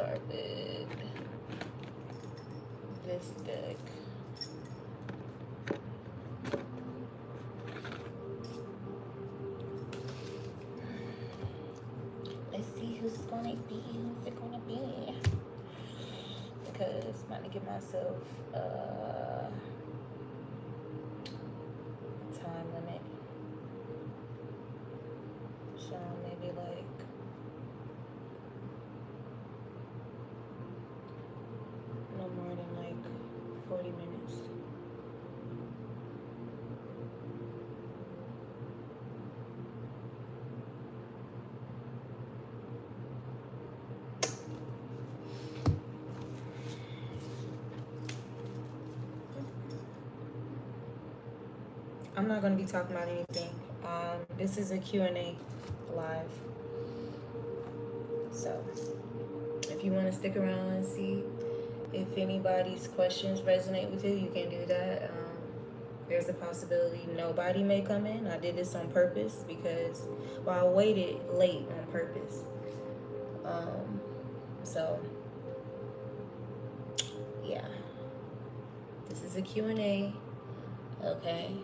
start with this deck. Let's see who's it gonna be. Who's it gonna be? Because I'm about to give myself a time limit. So maybe like no more than like 40 minutes. I'm not going to be talking about anything. This is a Q&A live. So if you want to stick around and see if anybody's questions resonate with you, you can do that. There's a possibility nobody may come in. I did this on purpose because, well, I waited late on purpose. So, yeah. This is a Q&A. Okay.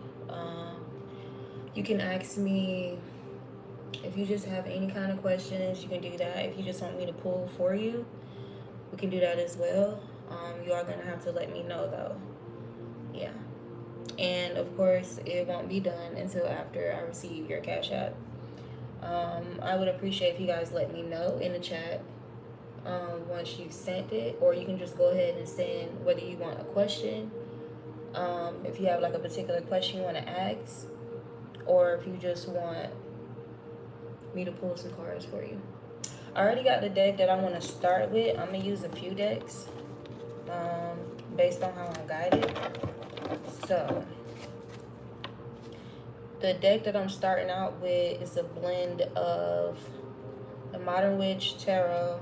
You can ask me if you just have any kind of questions. You can do that. If you just want me to pull for you, we can do that as well. You are going to have to let me know, though. Yeah. And, of course, it won't be done until after I receive your Cash App. I would appreciate if you guys let me know in the chat once you've sent it. Or you can just go ahead and send whether you want a question. If you have, like, a particular question you want to ask. Or if you just want me to pull some cards for you. I already got the deck that I want to start with. I'm going to use a few decks based on how I'm guided. So, the deck that I'm starting out with is a blend of the Modern Witch Tarot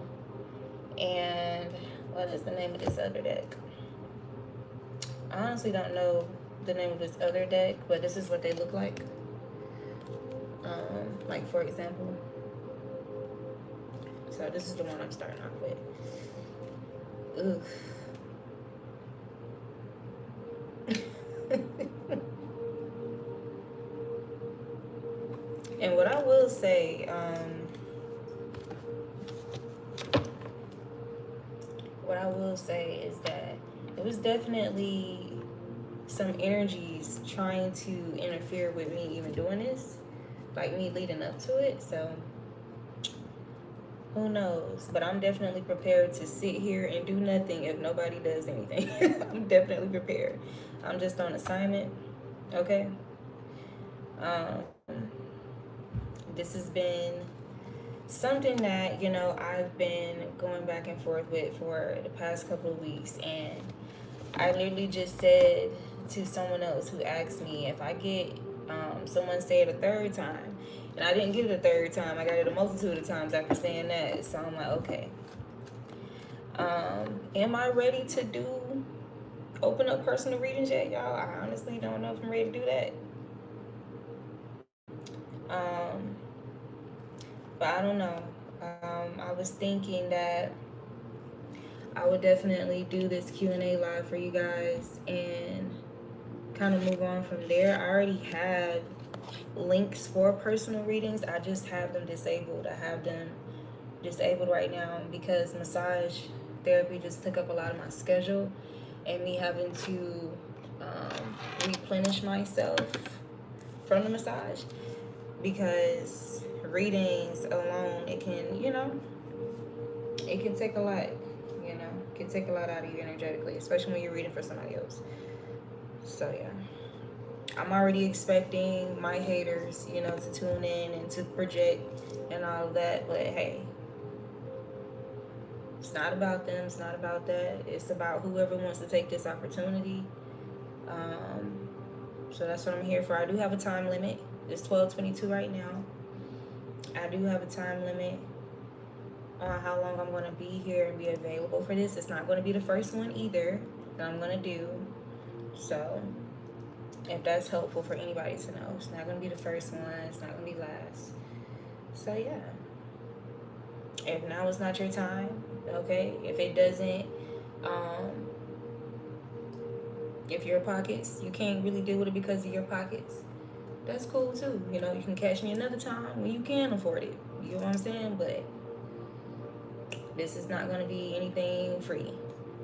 and what is the name of this other deck? I honestly don't know the name of this other deck, but this is what they look like. Like, for example, so this is the one I'm starting off with. Oof. And what I will say, is that it was definitely some energies trying to interfere with me even doing this, like me leading up to it. So who knows? But I'm definitely prepared to sit here and do nothing if nobody does anything. I'm definitely prepared. I'm just on assignment. Okay. This has been something that, you know, I've been going back and forth with for the past couple of weeks. And I literally just said to someone else who asked me if I get someone say it a third time. And I didn't get it a third time. I got it a multitude of times after saying that. So I'm like, okay. Am I ready to open up personal readings yet, y'all? I honestly don't know if I'm ready to do that. But I don't know. I was thinking that I would definitely do this Q&A live for you guys and kind of move on from there. I already have links for personal readings. I just have them disabled. I have them disabled right now because massage therapy just took up a lot of my schedule, and me having to replenish myself from the massage, because readings alone, it can, you know, it can take a lot, you know, it can take a lot out of you energetically, especially when you're reading for somebody else. So yeah, I'm already expecting my haters, you know, to tune in and to project and all of that, but hey, it's not about them, it's not about that, it's about whoever wants to take this opportunity. So that's what I'm here for. I do have a time limit. It's 12:22 right now. I do have a time limit on how long I'm going to be here and be available for this. It's not going to be the first one either that I'm going to do. So if that's helpful for anybody to know, it's not going to be the first one. It's not going to be last. So yeah. If now is not your time, Okay, if it doesn't, if your pockets, you can't really deal with it because of your pockets, that's cool too. You know, you can catch me another time when you can afford it. You know what I'm saying? But this is not going to be anything free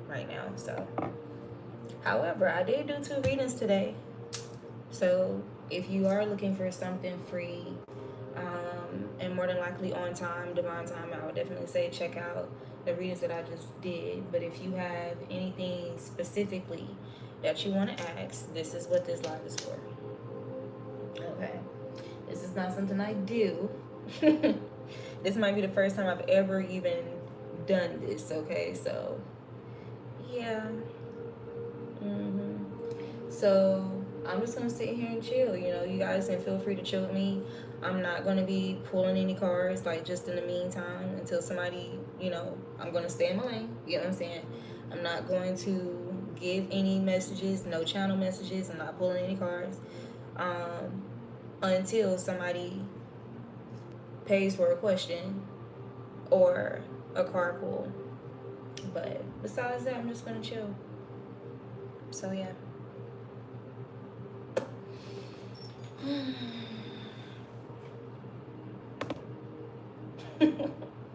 right now. So, however, I did do 2 readings today. So if you are looking for something free, and more than likely on time, divine time, I would definitely say check out the readings that I just did. But if you have anything specifically that you want to ask, this is what this live is for. Okay, this is not something I do. This might be the first time I've ever even done this. Okay, so yeah. So I'm just gonna sit here and chill. You know, you guys can feel free to chill with me. I'm not gonna be pulling any cards, like, just in the meantime until somebody, you know, I'm gonna stay in my lane. You know what I'm saying? I'm not going to give any messages, no channel messages. I'm not pulling any cards until somebody pays for a question or a card pull. But besides that, I'm just gonna chill. So yeah.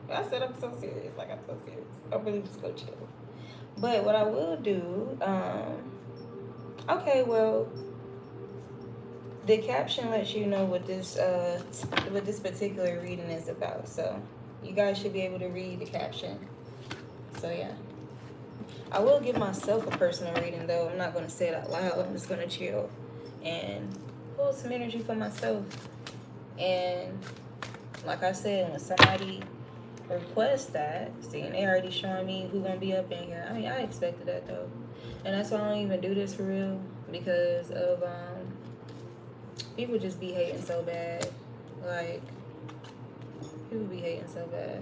I said I'm so serious. Like, I'm so serious. I'm really just gonna chill. But what I will do, okay, well, the caption lets you know what this particular reading is about. So you guys should be able to read the caption. So yeah. I will give myself a personal reading though. I'm not gonna say it out loud. I'm just gonna chill and pull some energy for myself. And like I said, when somebody requests that, see, and they already showing me who gonna be up in here. I mean, I expected that though. And that's why I don't even do this for real, because of people just be hating so bad. Like, people be hating so bad.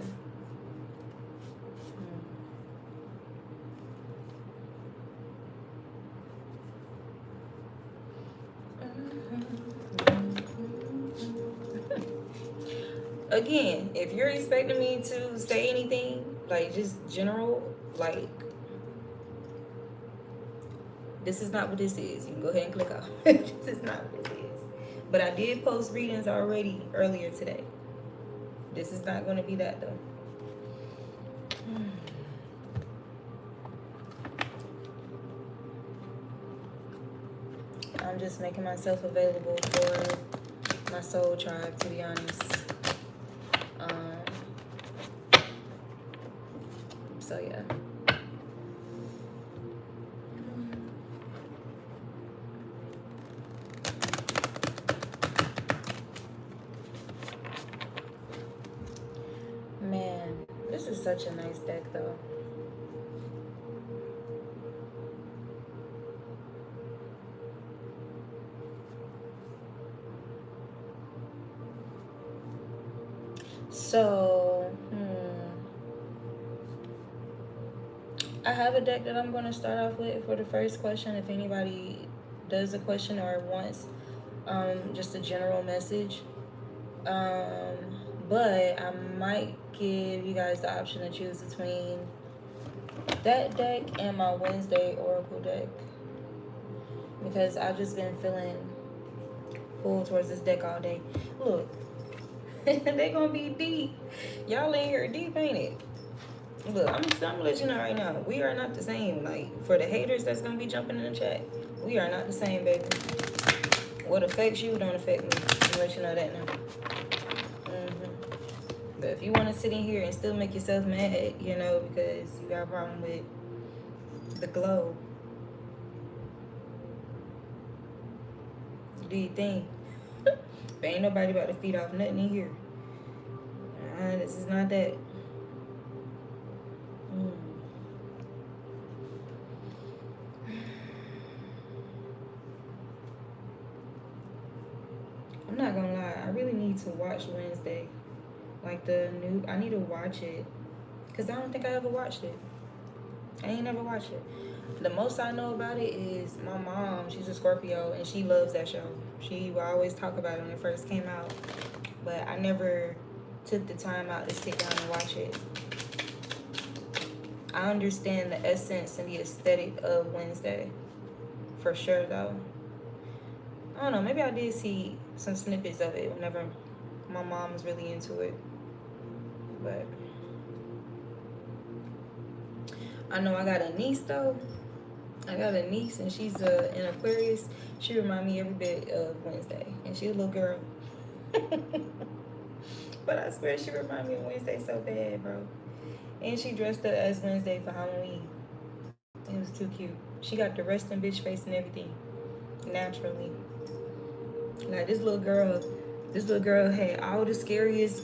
Again, if you're expecting me to say anything, like, just general, like, this is not what this is. You can go ahead and click off. This is not what this is. But I did post readings already earlier today. This is not going to be that though. I'm just making myself available for my soul tribe, to be honest. So yeah. Man, this is such a nice deck though. So, I have a deck that I'm going to start off with for the first question. If anybody does a question or wants just a general message. But I might give you guys the option to choose between that deck and my Wednesday Oracle deck, because I've just been feeling pulled towards this deck all day. Look, they gonna be deep. Y'all in here deep, ain't it? Look, I'm gonna let you know right now, we are not the same. Like, for the haters that's gonna be jumping in the chat, we are not the same, baby. What affects you don't affect me. I'll let you know that now. But if you want to sit in here and still make yourself mad, you know, because you got a problem with the glow, do your thing. But ain't nobody about to feed off nothing in here. This is not that. I'm not gonna lie, I really need to watch Wednesday. Like, I need to watch it, because I don't think I ever watched it. I ain't never watched it. The most I know about it is my mom, she's a Scorpio, and she loves that show. She will always talk about it when it first came out. But I never took the time out to sit down and watch it. I understand the essence and the aesthetic of Wednesday. For sure, though. I don't know. Maybe I did see some snippets of it whenever my mom was really into it. But I know I got a niece, though. I got a niece, and she's an Aquarius. She remind me every bit of Wednesday. And she a little girl. But I swear she remind me of Wednesday so bad, bro. And she dressed up as Wednesday for Halloween. It was too cute. She got the resting bitch face and everything. Naturally. Like this little girl had all the scariest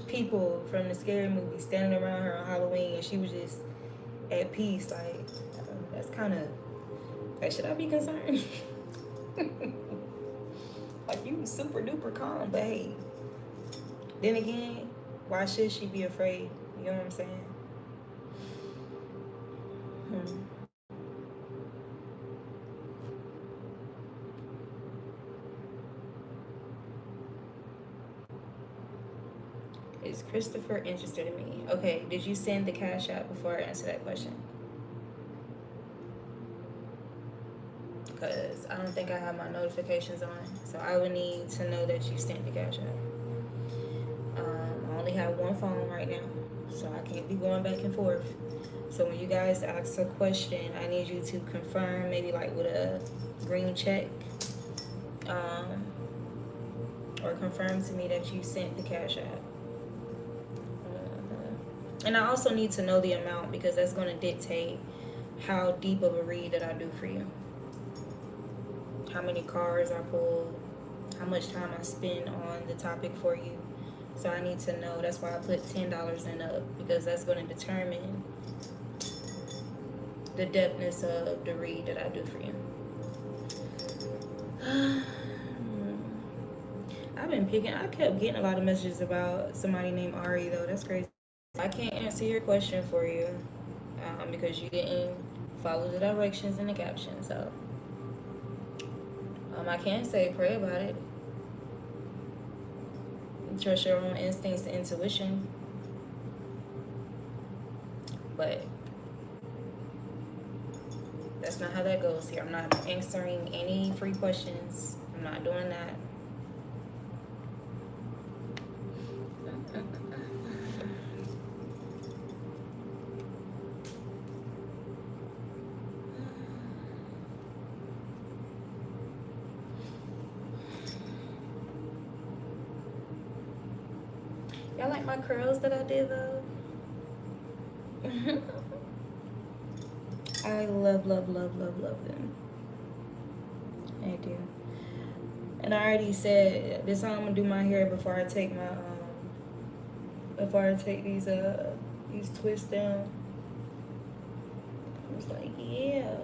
people from the scary movie standing around her on Halloween, and she was just at peace. Like, that's kind of, like, should I be concerned? Like, you was super duper calm, but hey, then again, why should she be afraid? You know what I'm saying? Is Christopher interested in me? Okay, did you send the Cash App before I answer that question? Because I don't think I have my notifications on, so I would need to know that you sent the Cash App. I only have one phone right now, so I can't be going back and forth. So when you guys ask a question, I need you to confirm, maybe like with a green check, or confirm to me that you sent the Cash App. And I also need to know the amount, because that's going to dictate how deep of a read that I do for you. How many cards I pull, how much time I spend on the topic for you. So I need to know. That's why I put $10 and up, because that's going to determine the depthness of the read that I do for you. I kept getting a lot of messages about somebody named Ari, though. That's crazy. I can't answer your question for you because you didn't follow the directions in the caption. So I can say pray about it. Trust your own instincts and intuition. But that's not how that goes here. I'm not answering any free questions. I'm not doing that. Y'all like my curls that I did though? I love them. I do. And I already said this time I'm gonna do my hair before I take my these twists down. I was like, yeah,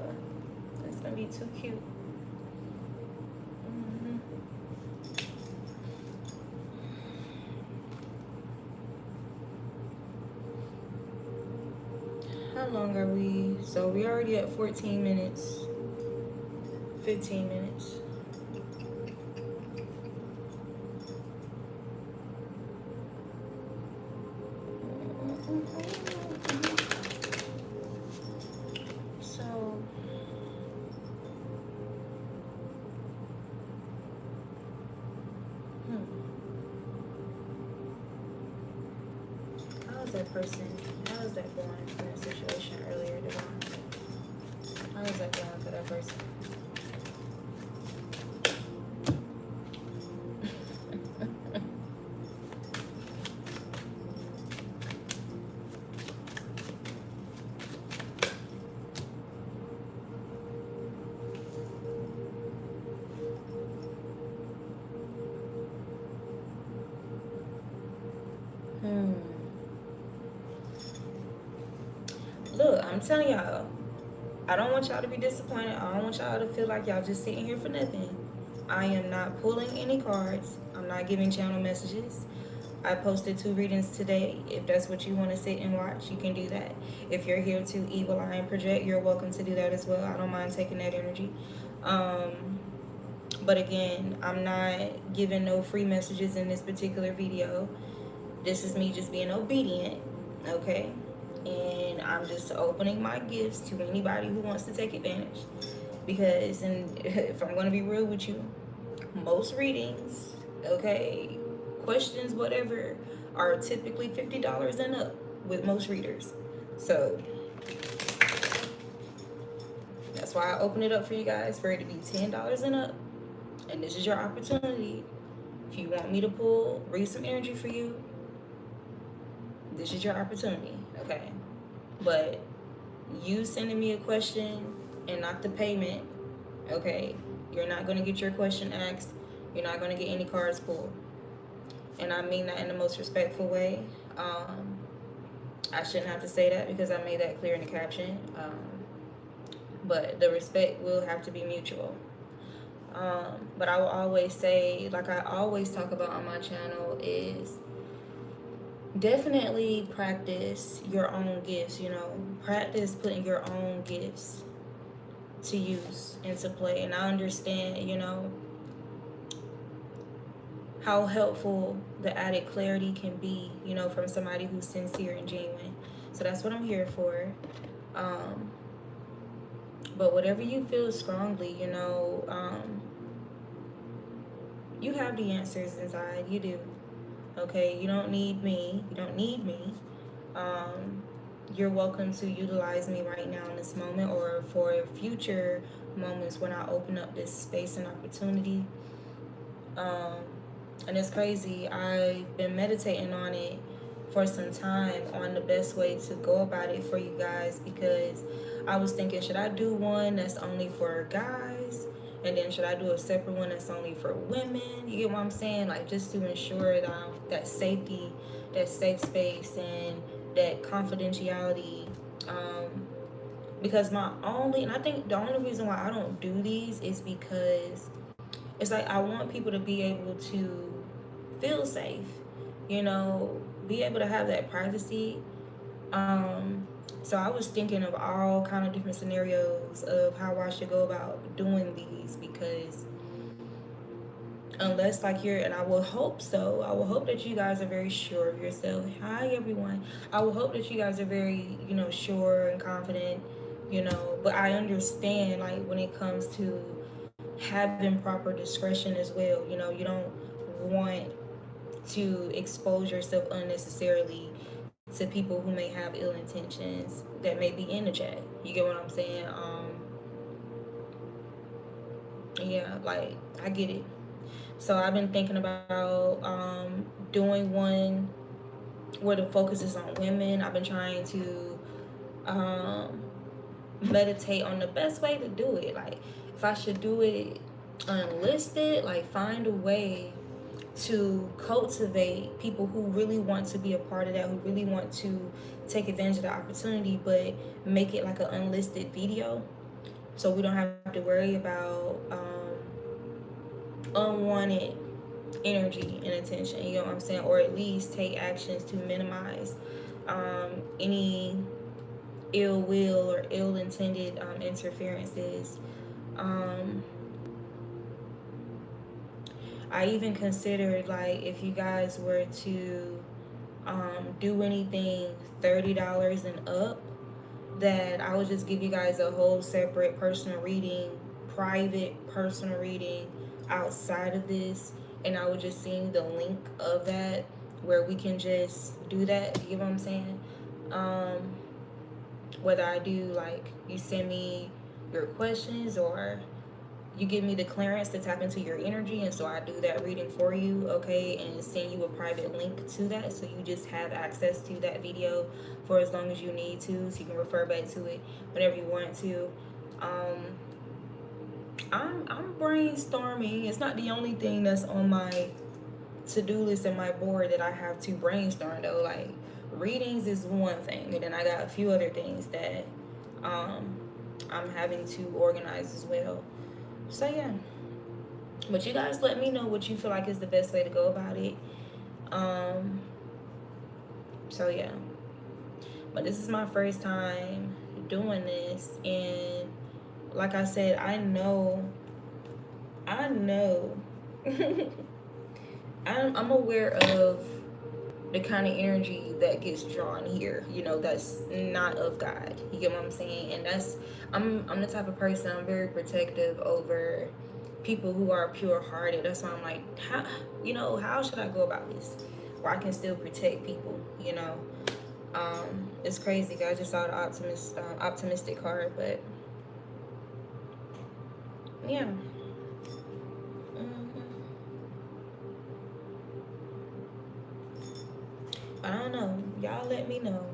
that's gonna be too cute. How long are we? So we already at 14 minutes. 15 minutes. So how's that person? How is that going in that situation earlier, Devon? How is that going for that person? Look, I'm telling y'all, I don't want y'all to be disappointed. I don't want y'all to feel like y'all just sitting here for nothing. I am not pulling any cards. I'm not giving channel messages. I posted 2 readings today. If that's what you want to sit and watch, you can do that. If you're here to evil eye and project, you're welcome to do that as well. I don't mind taking that energy. But again, I'm not giving no free messages in this particular video. This is me just being obedient, okay? And I'm just opening my gifts to anybody who wants to take advantage. Because, and if I'm going to be real with you, most readings, okay, questions, whatever, are typically $50 and up with most readers. So that's why I open it up for you guys, for it to be $10 and up. And this is your opportunity. If you want me to read some energy for you, this is your opportunity, okay? But you sending me a question and not the payment, okay, you're not going to get your question asked. You're not going to get any cards pulled. And I mean that in the most respectful way. I shouldn't have to say that because I made that clear in the caption. But the respect will have to be mutual. But I will always say, like I always talk about on my channel, is definitely practice your own gifts, you know. Practice putting your own gifts to use and to play. And I understand, you know, how helpful the added clarity can be, you know, from somebody who's sincere and genuine. So that's what I'm here for. But whatever you feel strongly, you know, you have the answers inside. You do. Okay, you don't need me. You don't need me. You're welcome to utilize me right now in this moment, or for future moments when I open up this space and opportunity. And it's crazy. I've been meditating on it for some time, on the best way to go about it for you guys, because I was thinking, should I do one that's only for guys? And then should I do a separate one that's only for women? You get what I'm saying? Like, just to ensure that safety, that safe space, and that confidentiality. Because and I think the only reason why I don't do these is because it's like I want people to be able to feel safe, you know, be able to have that privacy. So I was thinking of all kind of different scenarios of how I should go about doing these, because unless like and I will hope so, I will hope that you guys are very sure of yourself. Hi everyone. I will hope that you guys are very, you know, sure and confident, you know, but I understand, like, when it comes to having proper discretion as well, you know, you don't want to expose yourself unnecessarily to people who may have ill intentions that may be in the chat. You get what I'm saying? Yeah, like, I get it. So I've been thinking about doing one where the focus is on women. I've been trying to meditate on the best way to do it. Like, if I should do it unlisted, like, find a way to cultivate people who really want to be a part of that, who really want to take advantage of the opportunity, but make it like an unlisted video, so we don't have to worry about unwanted energy and attention, you know what I'm saying? Or at least take actions to minimize any ill will or ill-intended interferences. I even considered, like, if you guys were to do anything $30 and up, that I would just give you guys a whole separate personal reading, private personal reading outside of this, and I would just send the link of that where we can just do that. You get what I'm saying? Whether I do, like, you send me your questions, or you give me the clearance to tap into your energy, and so I do that reading for you, okay, and send you a private link to that, so you just have access to that video for as long as you need to, so you can refer back to it whenever you want to. I'm brainstorming. It's not the only thing that's on my to-do list and my board that I have to brainstorm, though. Like, readings is one thing, and then I got a few other things that I'm having to organize as well. So yeah, but you guys let me know what you feel like is the best way to go about it. So yeah, but this is my first time doing this, and like I said, I know I'm aware of the kind of energy that gets drawn here, you know, that's not of God. You get what I'm saying? And that's, I'm the type of person, I'm very protective over people who are pure hearted. That's why I'm like, how, you know, how should I go about this where I can still protect people, you know? It's crazy. I just saw the optimistic card, but yeah. hmm I don't know. Y'all let me know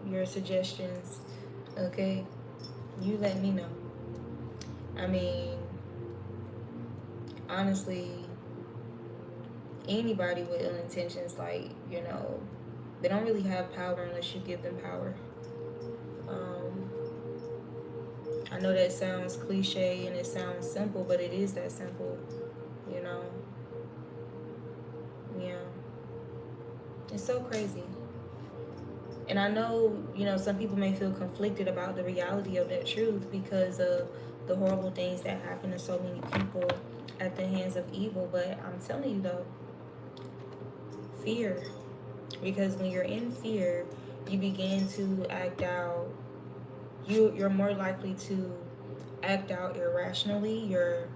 your suggestions, okay? You let me know. I mean, honestly, anybody with ill intentions, like, you know, they don't really have power unless you give them power. Um, I know that sounds cliche and it sounds simple, but it is that simple, you know? Yeah. It's so crazy. And I know, you know, some people may feel conflicted about the reality of that truth because of the horrible things that happen to so many people at the hands of evil. But I'm telling you though, fear. Because when you're in fear, you begin to act out. You're more likely to act out irrationally. You're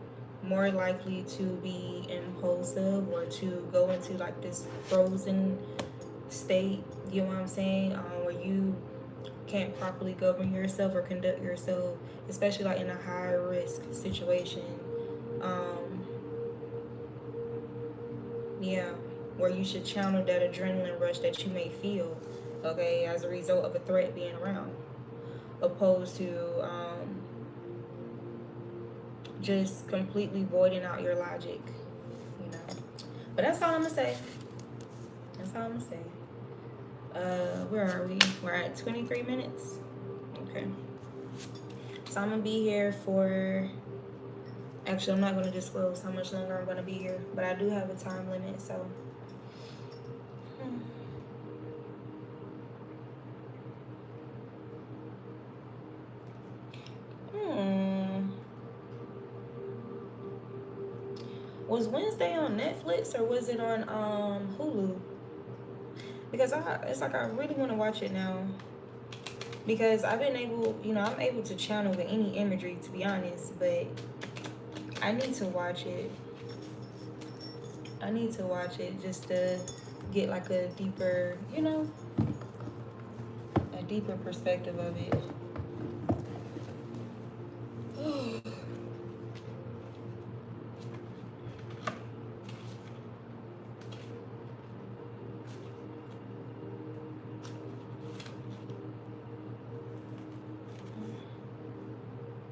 more likely to be impulsive or to go into like this frozen state. You know what I'm saying? Where you can't properly govern yourself or conduct yourself, especially like in a high risk situation. Um, yeah, where you should channel that adrenaline rush that you may feel, okay, as a result of a threat being around, opposed to just completely voiding out your logic, you know. But that's all I'm gonna say. That's all I'm gonna say. Where are we? We're at 23 minutes. Okay. So I'm gonna be here for. Actually, I'm not gonna disclose how much longer I'm gonna be here, but I do have a time limit. So. Hmm. Hmm. Was Wednesday on Netflix or was it on Hulu? Because it's like I really want to watch it now. Because I've been able, you know, I'm able to channel with any imagery to be honest, but I need to watch it. I need to watch it just to get like a deeper, you know, a deeper perspective of it.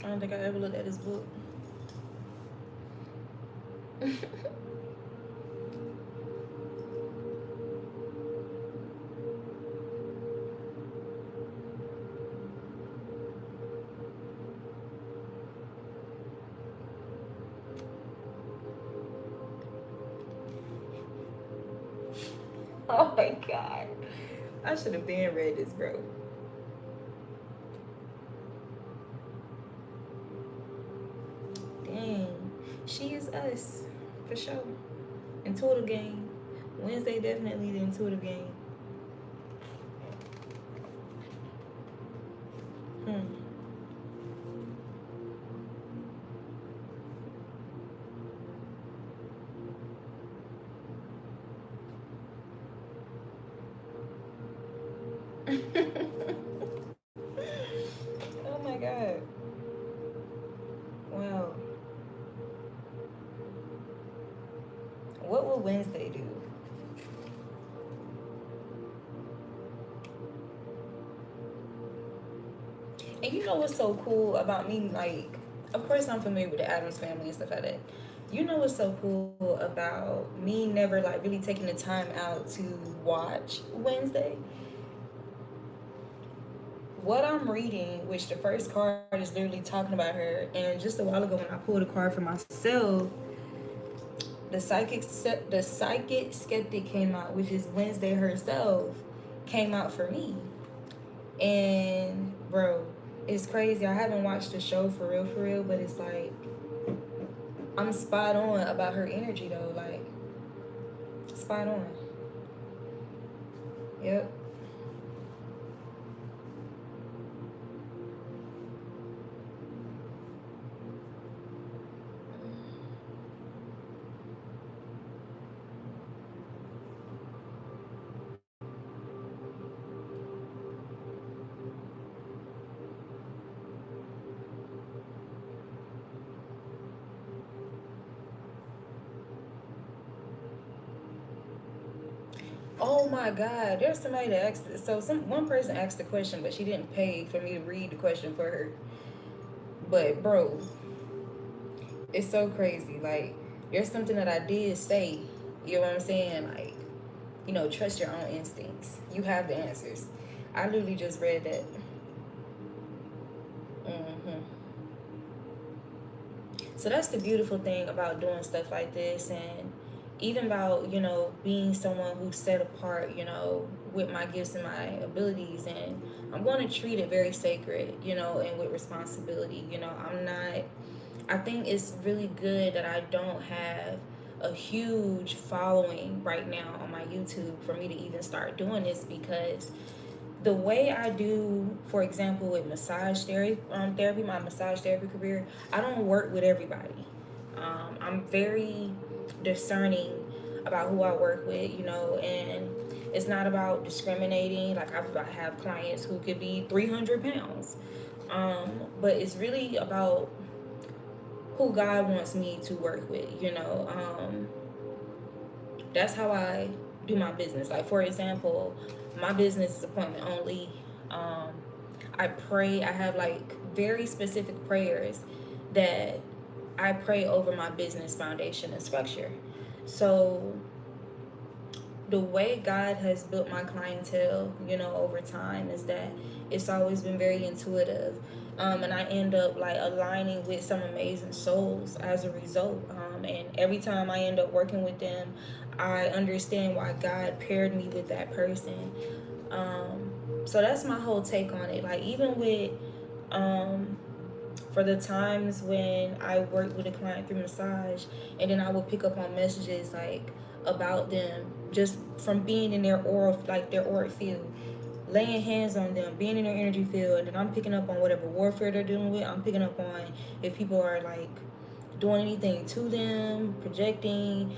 I don't think I ever looked at this book. Oh my god. I should have been read this, bro. Dang. She is us. For sure. Intuitive game. Wednesday definitely the intuitive game. Hmm. Oh my god. Wow. What will Wednesday do? And you know what's so cool about me? Like, of course, I'm familiar with the Adams family and stuff like that. You know what's so cool about me never like really taking the time out to watch Wednesday? What I'm reading, which the first card is literally talking about her, and just a while ago when I pulled a card for myself, the psychic skeptic came out, which is Wednesday herself, came out for me. And bro, it's crazy. I haven't watched the show for real, but it's like I'm spot on about her energy though, like spot on. Yep. Oh my God, there's somebody that asked. So one person asked the question, but she didn't pay for me to read the question for her. But bro, it's so crazy. Like, there's something that I did say. You know what I'm saying? Like, trust your own instincts. You have the answers. I literally just read that. hmm So that's the beautiful thing about doing stuff like this, and even about, being someone who's set apart, with my gifts and my abilities. And I'm going to treat it very sacred, and with responsibility. I think it's really good that I don't have a huge following right now on my YouTube for me to even start doing this, because the way I do, for example, with therapy, my massage therapy career, I don't work with everybody. I'm very discerning about who I work with, and it's not about discriminating. Like, I have clients who could be 300 pounds, but it's really about who God wants me to work with. That's how I do my business. Like, for example, my business is appointment only. Um, I pray. I have like very specific prayers that I pray over my business foundation and structure. So the way God has built my clientele, over time, is that it's always been very intuitive. And I end up like aligning with some amazing souls as a result. And every time I end up working with them, I understand why God paired me with that person. So that's my whole take on it. Like, even with, um, for the times when I worked with a client through massage, and then I would pick up on messages like about them just from being in their aura, like their auric field, laying hands on them, being in their energy field, and I'm picking up on whatever warfare they're dealing with. I'm picking up on if people are like doing anything to them, projecting,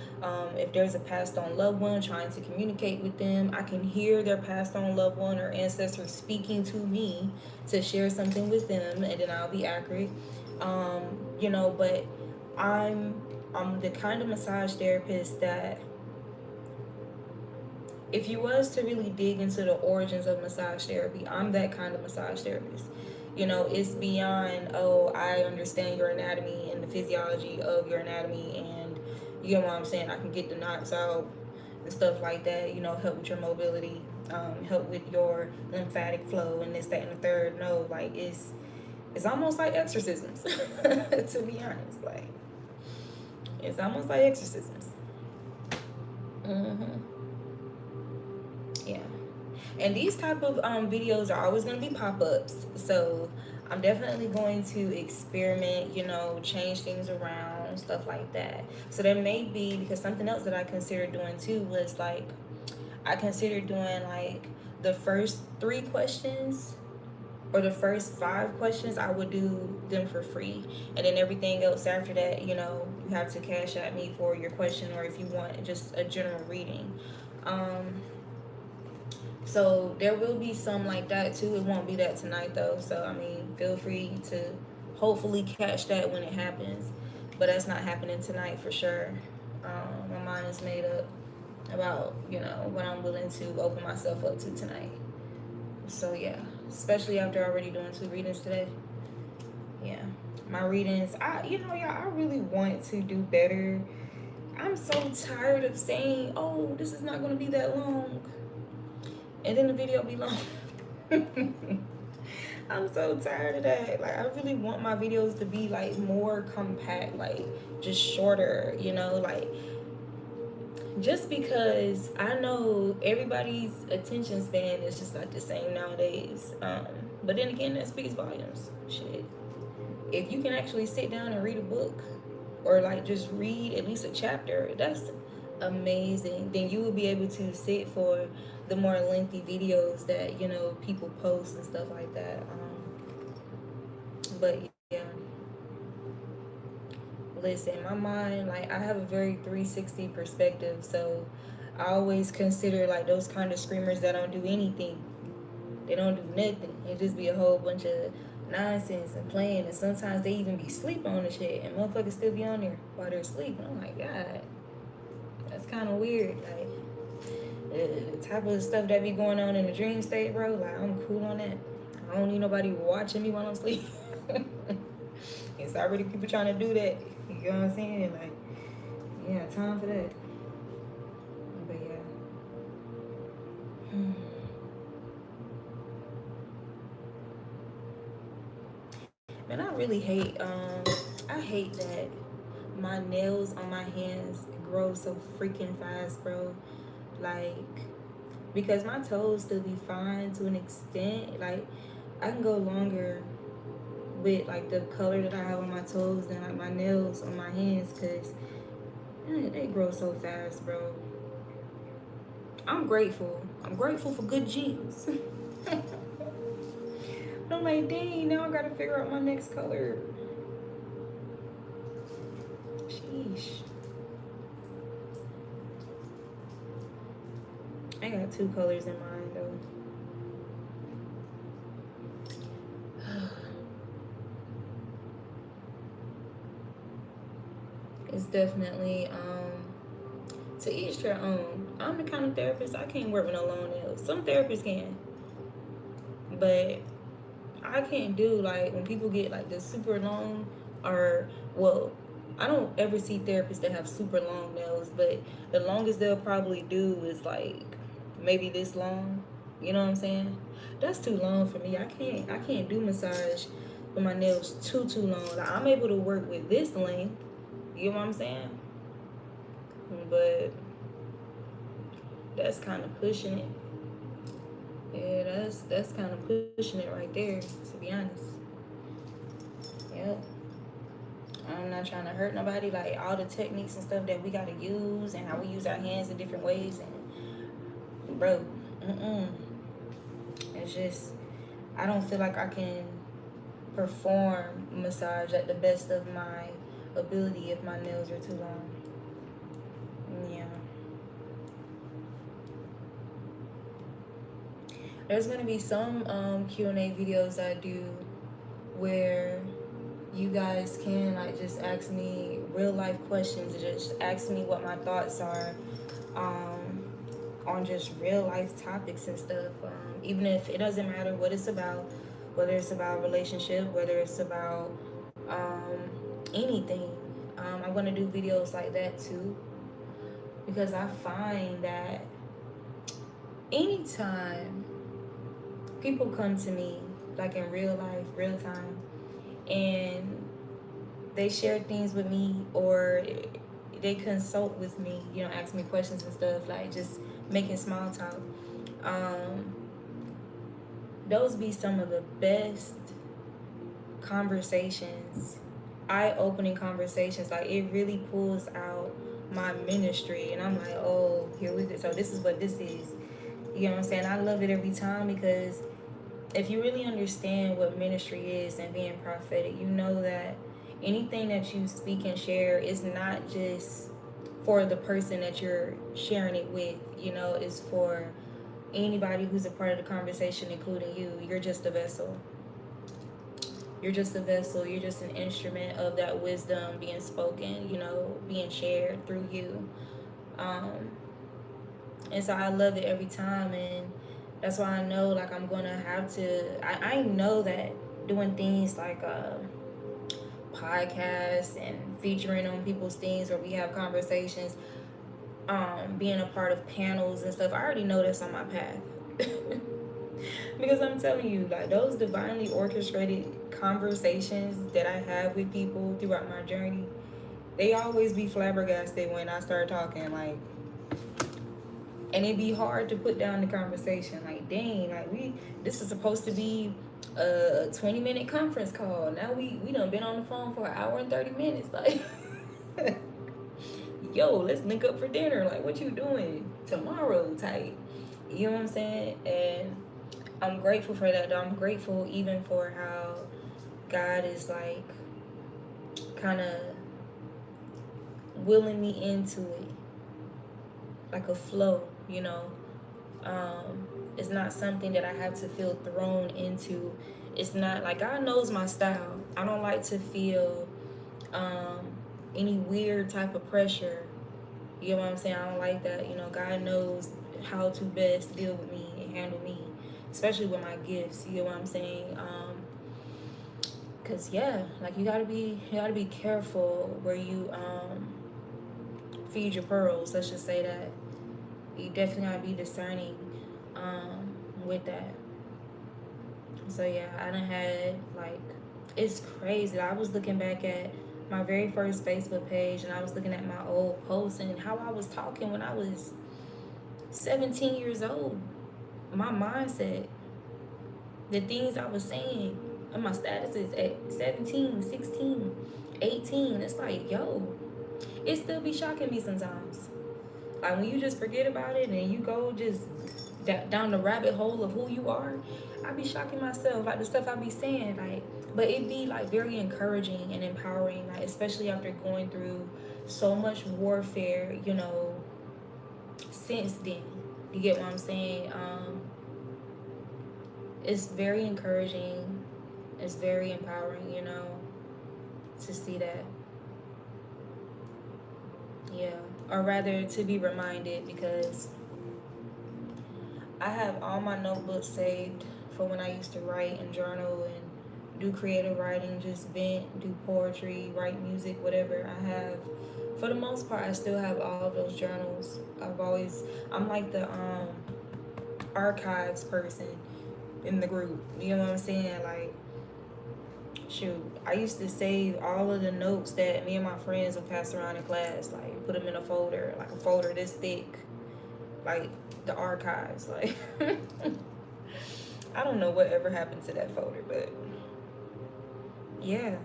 if there's a passed on loved one trying to communicate with them. I can hear their passed on loved one or ancestor speaking to me to share something with them, and then I'll be accurate. But I'm I'm the kind of massage therapist that, if you was to really dig into the origins of massage therapy, I'm that kind of massage therapist. It's beyond, oh, I understand your anatomy and the physiology of your anatomy, and you get what I'm saying. I can get the knots out and stuff like that. Help with your mobility, help with your lymphatic flow, and this, that, and the third. No, like, it's almost like exorcisms. To be honest, like, it's almost like exorcisms. hmm Yeah. And these type of videos are always going to be pop-ups, so I'm definitely going to experiment, change things around, stuff like that. So there may be, because something else that I considered doing too was like, I considered doing like the first 3 questions or the first 5 questions. I would do them for free, and then everything else after that, you have to cash at me for your question, or if you want just a general reading. um so there will be some like that too. It won't be that tonight though. So I mean, feel free to hopefully catch that when it happens. But that's not happening tonight for sure. My mind is made up about, what I'm willing to open myself up to tonight. So yeah, especially after already doing 2 readings today. Yeah, my readings. Y'all, I really want to do better. I'm so tired of saying, "Oh, this is not going to be that long," and then the video be long. I'm so tired of that. Like, I really want my videos to be like more compact, like just shorter, like, just because I know everybody's attention span is just not the same nowadays. But then again, that speaks volumes. Shit. If you can actually sit down and read a book, or like just read at least a chapter, that's amazing, then you will be able to sit for the more lengthy videos that, you know, people post and stuff like that. But yeah, listen, my mind, like, I have a very 360 perspective, so I always consider like those kind of screamers that don't do anything. They don't do nothing. It just be a whole bunch of nonsense and playing, and sometimes they even be sleeping on the shit, and motherfuckers still be on there while they're sleeping. I'm like, God, that's kind of weird. Like, the type of stuff that be going on in the dream state, bro. Like, I'm cool on that. I don't need nobody watching me while I'm sleeping. It's already people trying to do that. You know what I'm saying? Like, yeah, time for that. But yeah. Man, I really hate, I hate that my nails on my hands grow so freaking fast, bro. Like, because my toes still be fine to an extent. Like, I can go longer with like the color that I have on my toes than like my nails on my hands, because they grow so fast, bro. I'm grateful. I'm grateful for good genes. I'm like, dang, now I gotta figure out my next color. Sheesh. I got two colors in mind though. It's definitely to each their own. I'm the kind of therapist, I can't work with no long nails. Some therapists can, but I can't do like when people get like the super long, or well, I don't ever see therapists that have super long nails, but the longest they'll probably do is like maybe this long. You know what I'm saying? That's too long for me. I can't do massage with my nails too long. Like, I'm able to work with this length. You know what I'm saying? But that's kind of pushing it. Yeah, that's kind of pushing it right there, to be honest. Yep. I'm not trying to hurt nobody. Like, all the techniques and stuff that we gotta use, and how we use our hands in different ways, and bro, it's just, I don't feel like I can perform massage at the best of my ability if my nails are too long. Yeah. There's gonna be some Q&A videos I do where you guys can like just ask me real life questions, just ask me what my thoughts are on just real life topics and stuff. Even if it doesn't matter what it's about, whether it's about relationship, whether it's about anything. I'm gonna do videos like that too, because I find that anytime people come to me like in real life, real time, and they share things with me, or they consult with me, you know, ask me questions and stuff, like just making small talk. Those be some of the best conversations, eye-opening conversations. Like, it really pulls out my ministry, and I'm like, oh, here we go. So this is what this is. You know what I'm saying? I love it every time, because if you really understand what ministry is and being prophetic, you know that anything that you speak and share is not just for the person that you're sharing it with. You know, it's for anybody who's a part of the conversation, including you. You're just a vessel. You're just a vessel. You're just an instrument of that wisdom being spoken, you know, being shared through you. And so I love it every time, and that's why I know like I'm gonna have to, I know that doing things like podcasts and featuring on people's things where we have conversations, being a part of panels and stuff, I already know that's on my path. Because I'm telling you, like, those divinely orchestrated conversations that I have with people throughout my journey, they always be flabbergasted when I start talking. Like, and it'd be hard to put down the conversation. Like, dang, like this is supposed to be a 20-minute conference call. Now we done been on the phone for an hour and 30 minutes. Like, yo, let's link up for dinner. Like, what you doing tomorrow type. You know what I'm saying? And I'm grateful for that, though. I'm grateful even for how God is like kind of willing me into it, like a flow, you know. It's not something that I have to feel thrown into. It's not like, God knows my style. I don't like to feel um, any weird type of pressure. You know what I'm saying? I don't like that. You know, God knows how to best deal with me and handle me, especially with my gifts. You know what I'm saying? Cause yeah, like you gotta be careful where you feed your pearls. Let's just say that you definitely gotta be discerning with that. So yeah, I done had like, it's crazy. I was looking back at my very first Facebook page and I was looking at my old posts and how I was talking when I was 17 years old. My mindset, the things I was saying, and my statuses at 17, 16, 18. It's like, yo, it still be shocking me sometimes. Like when you just forget about it and you go just down the rabbit hole of who you are, I be shocking myself, like the stuff I be saying, like, but it be like very encouraging and empowering, like especially after going through so much warfare, you know, since then. You get what I'm saying? It's very encouraging. It's very empowering, you know, to see that. Yeah, or rather to be reminded, because I have all my notebooks saved for when I used to write and journal and do creative writing, just vent, do poetry, write music, whatever. I have, for the most part, I still have all of those journals. I'm like the archives person in the group. You know what I'm saying? Like, shoot, I used to save all of the notes that me and my friends would pass around in class, like put them in a folder, like a folder this thick, like the archives. Like, I don't know whatever happened to that folder, but yeah,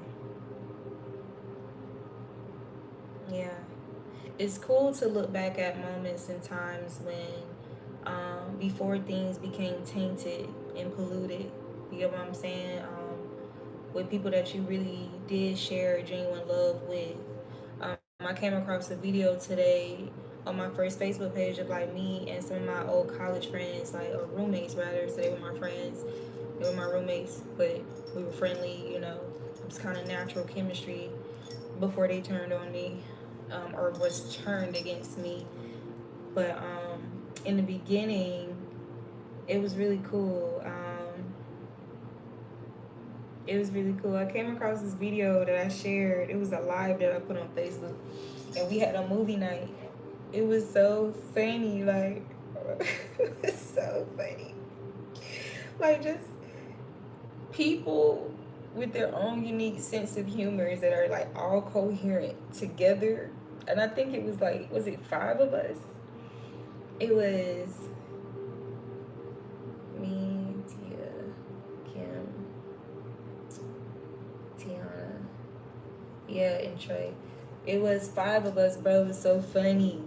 yeah. It's cool to look back at moments and times when, before things became tainted and polluted. You get what I'm saying? With people that you really did share genuine love with. I came across a video today on my first Facebook page of like me and some of my old college friends, like, or roommates rather. So they were my friends, they were my roommates, but we were friendly. You know, it was kind of natural chemistry before they turned on me, or was turned against me. But in the beginning, it was really cool. It was really cool. I came across this video that I shared. It was a live that I put on Facebook, and we had a movie night. It was so funny, like it was so funny. Like just people with their own unique sense of humors that are like all coherent together. And I think it was like, was it 5 of us? It was me, Tia, Kim, Tiana, yeah, and Trey. It was 5 of us, bro. It was so funny.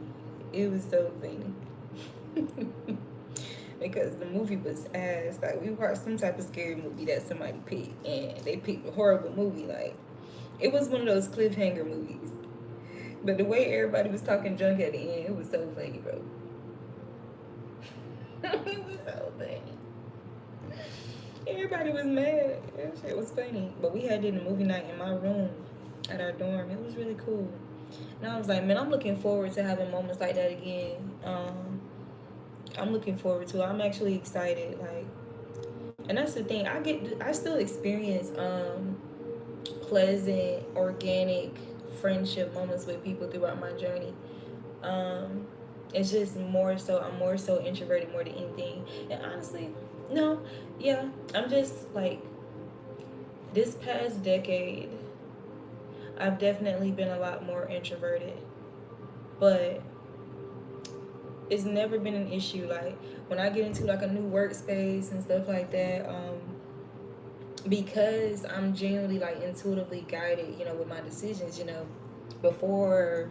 It was so funny. Because the movie was ass. Like, we watched some type of scary movie that somebody picked, and they picked a horrible movie. Like, it was one of those cliffhanger movies. But the way everybody was talking junk at the end, it was so funny, bro. It was so funny. Everybody was mad. That shit was funny. But we had it in a movie night in my room at our dorm. It was really cool. And I was like, man, I'm looking forward to having moments like that again. I'm looking forward to it. I'm actually excited. Like, and that's the thing. I still experience pleasant, organic friendship moments with people throughout my journey. Um, it's just more so, I'm more so introverted more than anything. And honestly, no, yeah, I'm just like, this past decade, I've definitely been a lot more introverted. But it's never been an issue. Like when I get into like a new workspace and stuff like that, because I'm genuinely like intuitively guided, you know, with my decisions, you know, before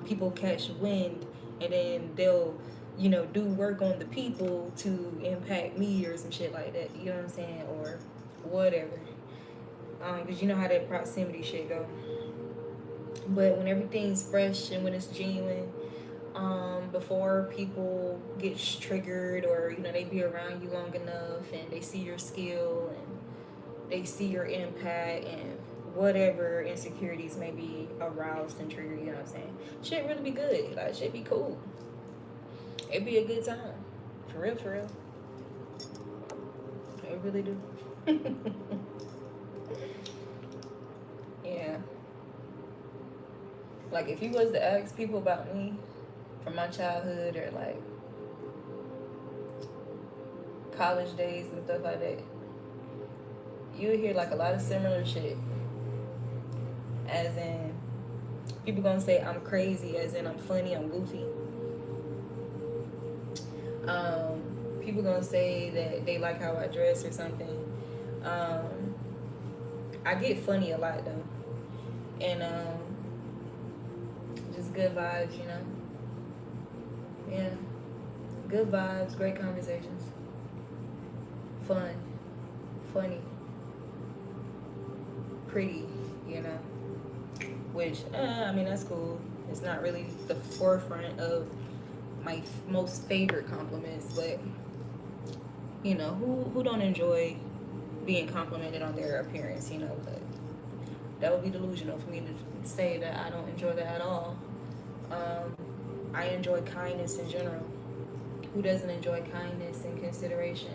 people catch wind, and then they'll, you know, do work on the people to impact me or some shit like that. You know what I'm saying? Or whatever. Because you know how that proximity shit go. But when everything's fresh and when it's genuine, before people get triggered, or you know, they be around you long enough and they see your skill and they see your impact and whatever insecurities may be aroused and triggered, you know what I'm saying? Shit really be good. Like, shit be cool. It'd be a good time. For real, for real. It really do. Yeah. Like, if you was to ask people about me from my childhood or like college days and stuff like that, you would hear like a lot of similar shit. As in, people gonna say I'm crazy, as in I'm funny, I'm goofy. People gonna say that they like how I dress or something. I get funny a lot though, and just good vibes, you know. Yeah, good vibes, great conversations, fun, funny, pretty, you know. Which I mean, that's cool. It's not really the forefront of my most favorite compliments, but you know, who don't enjoy being complimented on their appearance, you know? But that would be delusional for me to say that I don't enjoy that at all. I enjoy kindness in general. Who doesn't enjoy kindness and consideration,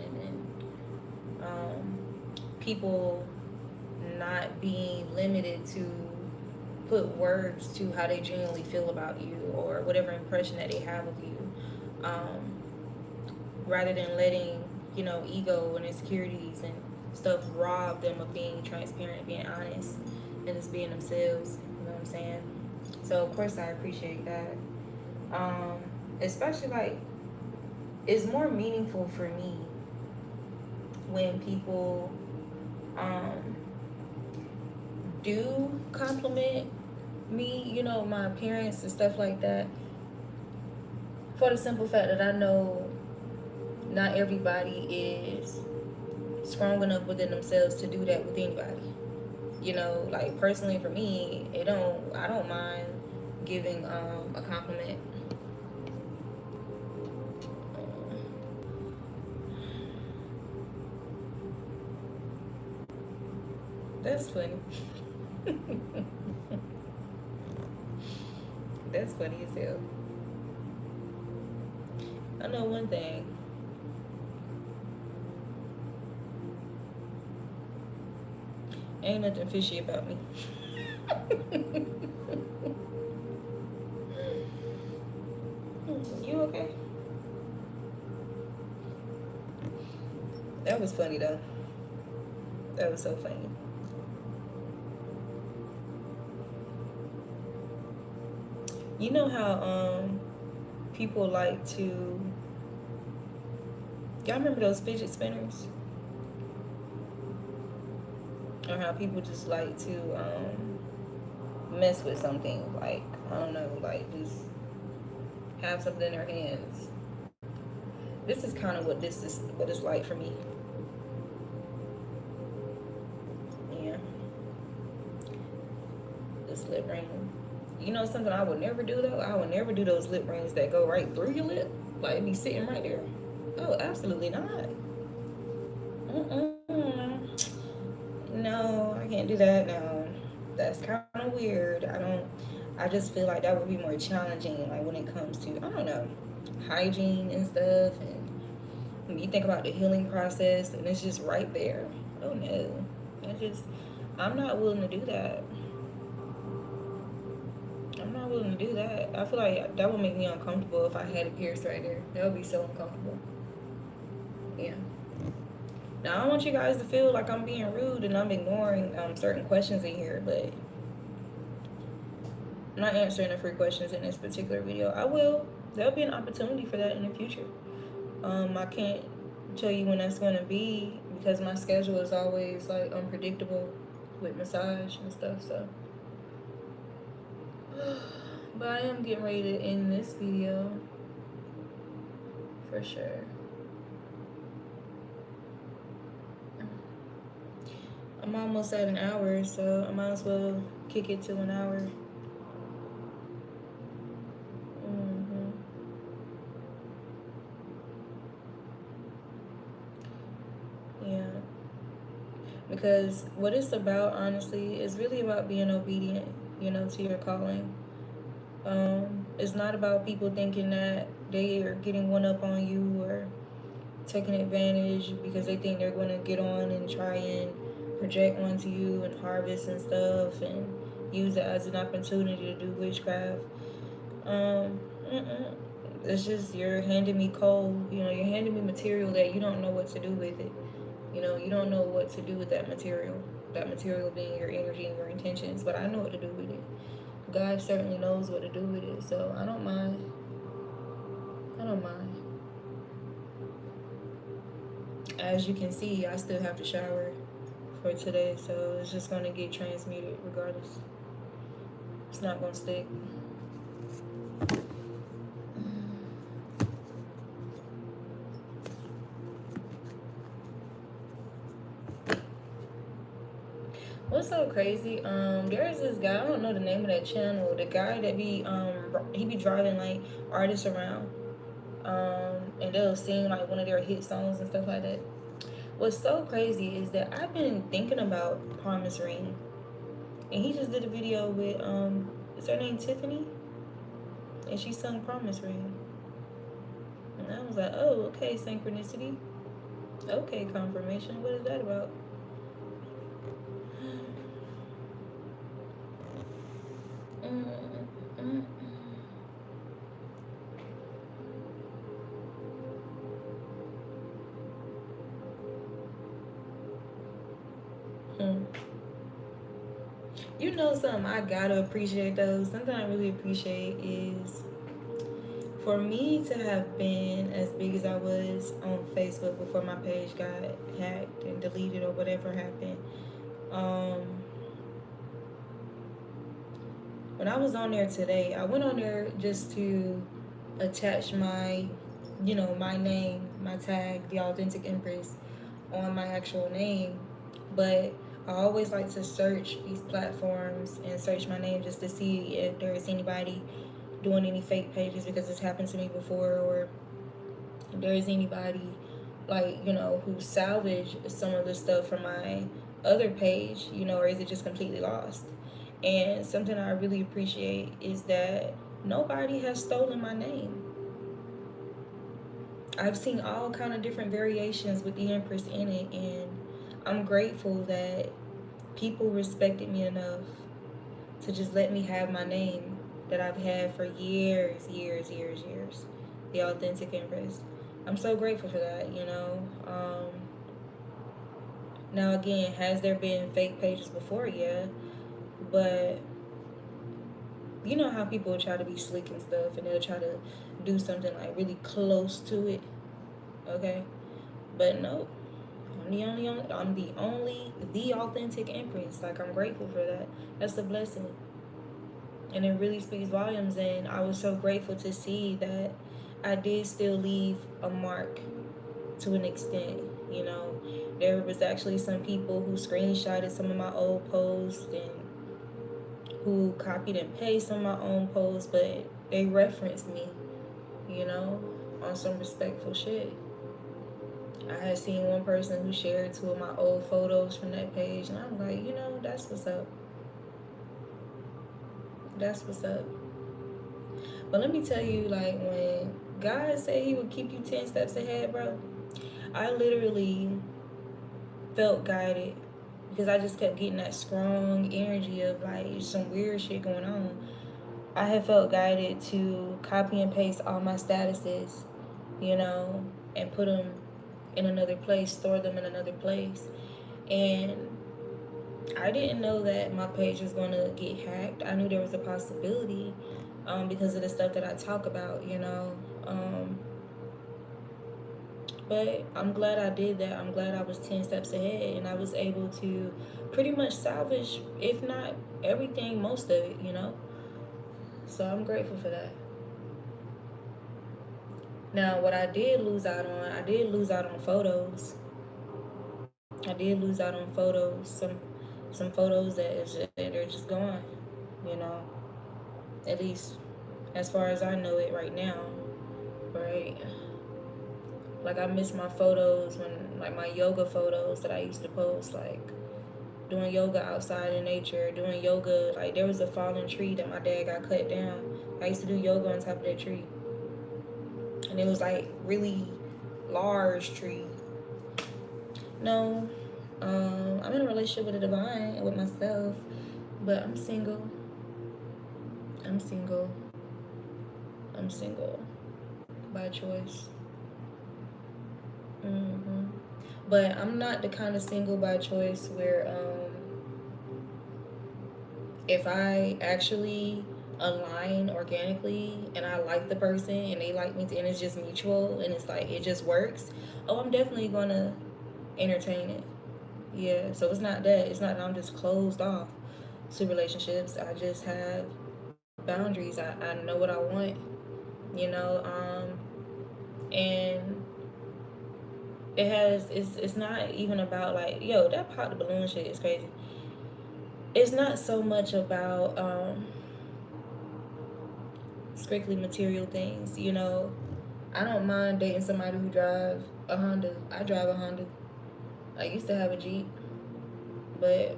and people not being limited to put words to how they genuinely feel about you or whatever impression that they have of you, rather than letting, you know, ego and insecurities and stuff rob them of being transparent, being honest, and just being themselves. You know what I'm saying? So of course I appreciate that. Especially like, it's more meaningful for me when people do compliment me, you know, my appearance and stuff like that, for the simple fact that I know not everybody is strong enough within themselves to do that with anybody. You know, like personally for me, I don't mind giving a compliment. That's funny. That's funny as hell. I know one thing. Ain't nothing fishy about me. You okay? That was funny though. That was so funny. You know how people like to, y'all remember those fidget spinners? Or how people just like to mess with something, like, I don't know, like just have something in their hands. This is kind of what what it's like for me. Yeah. This lip ring. You know something I would never do though? I would never do those lip rings that go right through your lip. Like, be sitting right there. Oh, absolutely not. No, I can't do that. No. That's kind of weird. I just feel like that would be more challenging, like when it comes to, I don't know, hygiene and stuff. And when you think about the healing process and it's just right there. Oh no. I'm not willing to do that. I'm not willing to do that. I feel like that would make me uncomfortable if I had a pierce right there. That would be so uncomfortable. Yeah. Now, I don't want you guys to feel like I'm being rude and I'm ignoring certain questions in here, but I'm not answering the free questions in this particular video. I will. There'll be an opportunity for that in the future. I can't tell you when that's going to be because my schedule is always like unpredictable with massage and stuff, so But I am getting ready to end this video for sure. I'm almost at an hour, so I might as well kick it to an hour. Yeah. Because what it's about, honestly, is really about being obedient, to your calling. It's not about people thinking that they are getting one up on you or taking advantage because they think they're going to get on and try and project onto you and harvest and stuff and use it as an opportunity to do witchcraft. Um, it's just you're handing me coal. You're handing me material that you don't know what to do with it. You don't know what to do with that material. That material being your energy and your intentions, but I know what to do with it. God certainly knows what to do with it, so I don't mind. I don't mind. As you can see, I still have to shower for today, so it's just gonna get transmuted regardless. It's not gonna stick. What's so crazy? There's this guy. I don't know the name of that channel. The guy that he be driving like artists around, and they'll sing like one of their hit songs and stuff like that. What's so crazy is that I've been thinking about Promise Ring, and he just did a video with is her name Tiffany, and she sung Promise Ring, and I was like, oh, okay, synchronicity, okay, confirmation. What is that about? You know something I gotta appreciate though, something I really appreciate is for me to have been as big as I was on Facebook before my page got hacked and deleted or whatever happened. When I was on there today, I went on there just to attach my, my name, my tag, the Authentic Empress, on my actual name. But I always like to search these platforms and search my name just to see if there is anybody doing any fake pages, because it's happened to me before, or if there is anybody like, who salvaged some of the stuff from my other page, or is it just completely lost? And something I really appreciate is that nobody has stolen my name. I've seen all kind of different variations with the Empress in it, and I'm grateful that people respected me enough to just let me have my name that I've had for years. The Authentic Empress. I'm so grateful for that, Now again, has there been fake pages before? Yeah. But you know how people try to be slick and stuff, and they'll try to do something like really close to it. Okay? But no. I'm the Authentic Empress. Like, I'm grateful for that. That's a blessing. And it really speaks volumes, and I was so grateful to see that I did still leave a mark to an extent. There was actually some people who screenshotted some of my old posts and who copied and pasted some of my own posts, but they referenced me, on some respectful shit. I had seen one person who shared 2 of my old photos from that page, and I'm like, that's what's up. That's what's up. But let me tell you, like, when God said he would keep you 10 steps ahead, bro, I literally felt guided, because I just kept getting that strong energy of like some weird shit going on. I had felt guided to copy and paste all my statuses, and put them in another place, store them in another place. And I didn't know that my page was going to get hacked. I knew there was a possibility because of the stuff that I talk about, but I'm glad I did that. I'm glad I was 10 steps ahead, and I was able to pretty much salvage, if not everything, most of it, So I'm grateful for that. Now, what I did lose out on photos. I did lose out on photos. Some photos that they're just gone. You know, at least as far as I know it right now, right? Like I miss my photos when like my yoga photos that I used to post, like doing yoga outside in nature, doing yoga. Like there was a fallen tree that my dad got cut down. I used to do yoga on top of that tree, and it was like really large tree. No, I'm in a relationship with the divine, with myself, but I'm single. I'm single. I'm single by choice. hmm But I'm not the kind of single by choice where if I actually align organically and I like the person and they like me too, and it's just mutual and it's like it just works, oh, I'm definitely gonna entertain it. Yeah, so it's not that. It's not that I'm just closed off to relationships. I just have boundaries. I know what I want, you know, and it's not even about like, yo, that pop the balloon shit is crazy. It's not so much about strictly material things, you know. I don't mind dating somebody who drive a Honda. I drive a Honda. I used to have a Jeep, but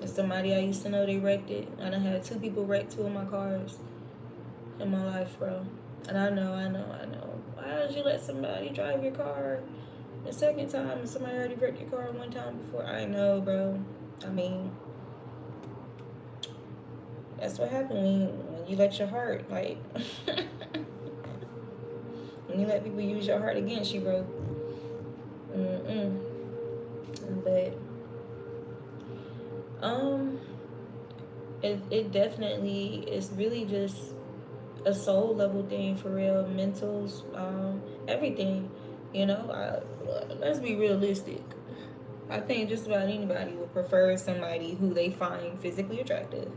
somebody I used to know, they wrecked it. I done had two people wreck two of my cars in my life, bro. And I know. Why did you let somebody drive your car the second time and somebody already wrecked your car one time before? I know, bro. I mean, that's what happened when you let your heart, like, when you let people use your heart against you, bro. Mm-mm. But, um, it definitely is really just a soul level thing for real, mentals, everything. You know, let's be realistic. I think just about anybody would prefer somebody who they find physically attractive.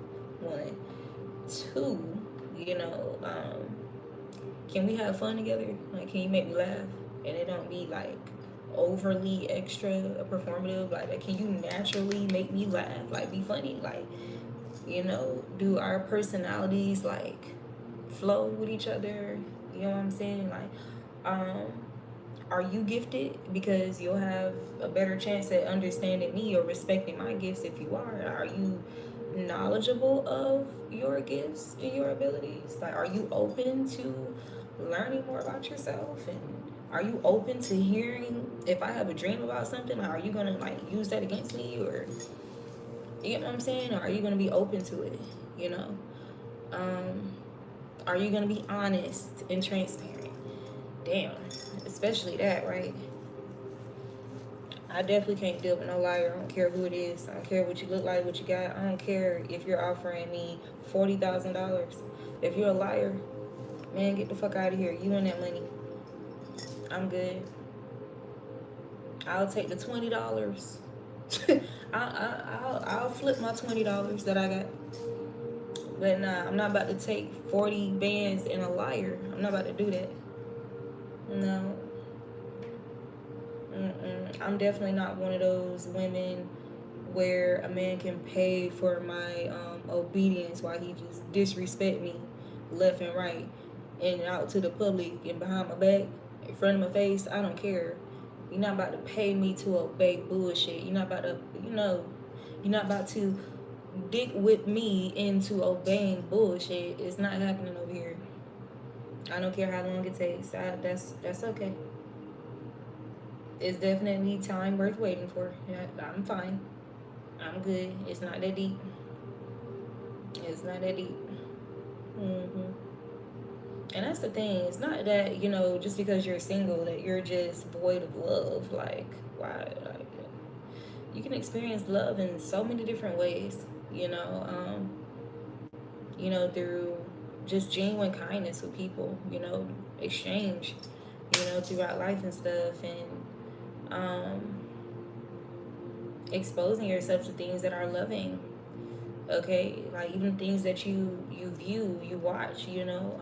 One, two, you know, can we have fun together? Like, can you make me laugh? And it don't be like overly extra performative. Like, can you naturally make me laugh? Like, be funny. Like, you know, do our personalities like flow with each other? You know what I'm saying? Like, um, are you gifted? Because you'll have a better chance at understanding me or respecting my gifts if you are. Are you knowledgeable of your gifts and your abilities? Like, are you open to learning more about yourself? And are you open to hearing if I have a dream about something? Like, are you gonna like use that against me, or you know what I'm saying? Or are you gonna be open to it? You know, um, are you gonna be honest and transparent? Damn, especially that, right? I definitely can't deal with no liar. I don't care who it is. I don't care what you look like, what you got. I don't care if you're offering me $40,000. If you're a liar, man, get the fuck out of here. You and that money. I'm good. I'll take the $20. I'll flip my $20 that I got. But nah, I'm not about to take 40 bands and a liar. I'm not about to do that. No. I'm definitely not one of those women where a man can pay for my obedience while he just disrespect me left and right and out to the public and behind my back, in front of my face. I don't care. You're not about to pay me to obey bullshit. You're not about to, you know, you're not about to dick whip me into obeying bullshit. It's not happening over here. I don't care how long it takes. That's okay. It's definitely time worth waiting for. Yeah, I'm fine. I'm good. It's not that deep. It's not that deep. hmm And that's the thing. It's not that, you know, just because you're single that you're just void of love. Like, why? Like, you can experience love in so many different ways. You know, through just genuine kindness with people. You know, exchange. You know, throughout life and stuff, and exposing yourself to things that are loving. Okay, like even things that you view, you watch, you know,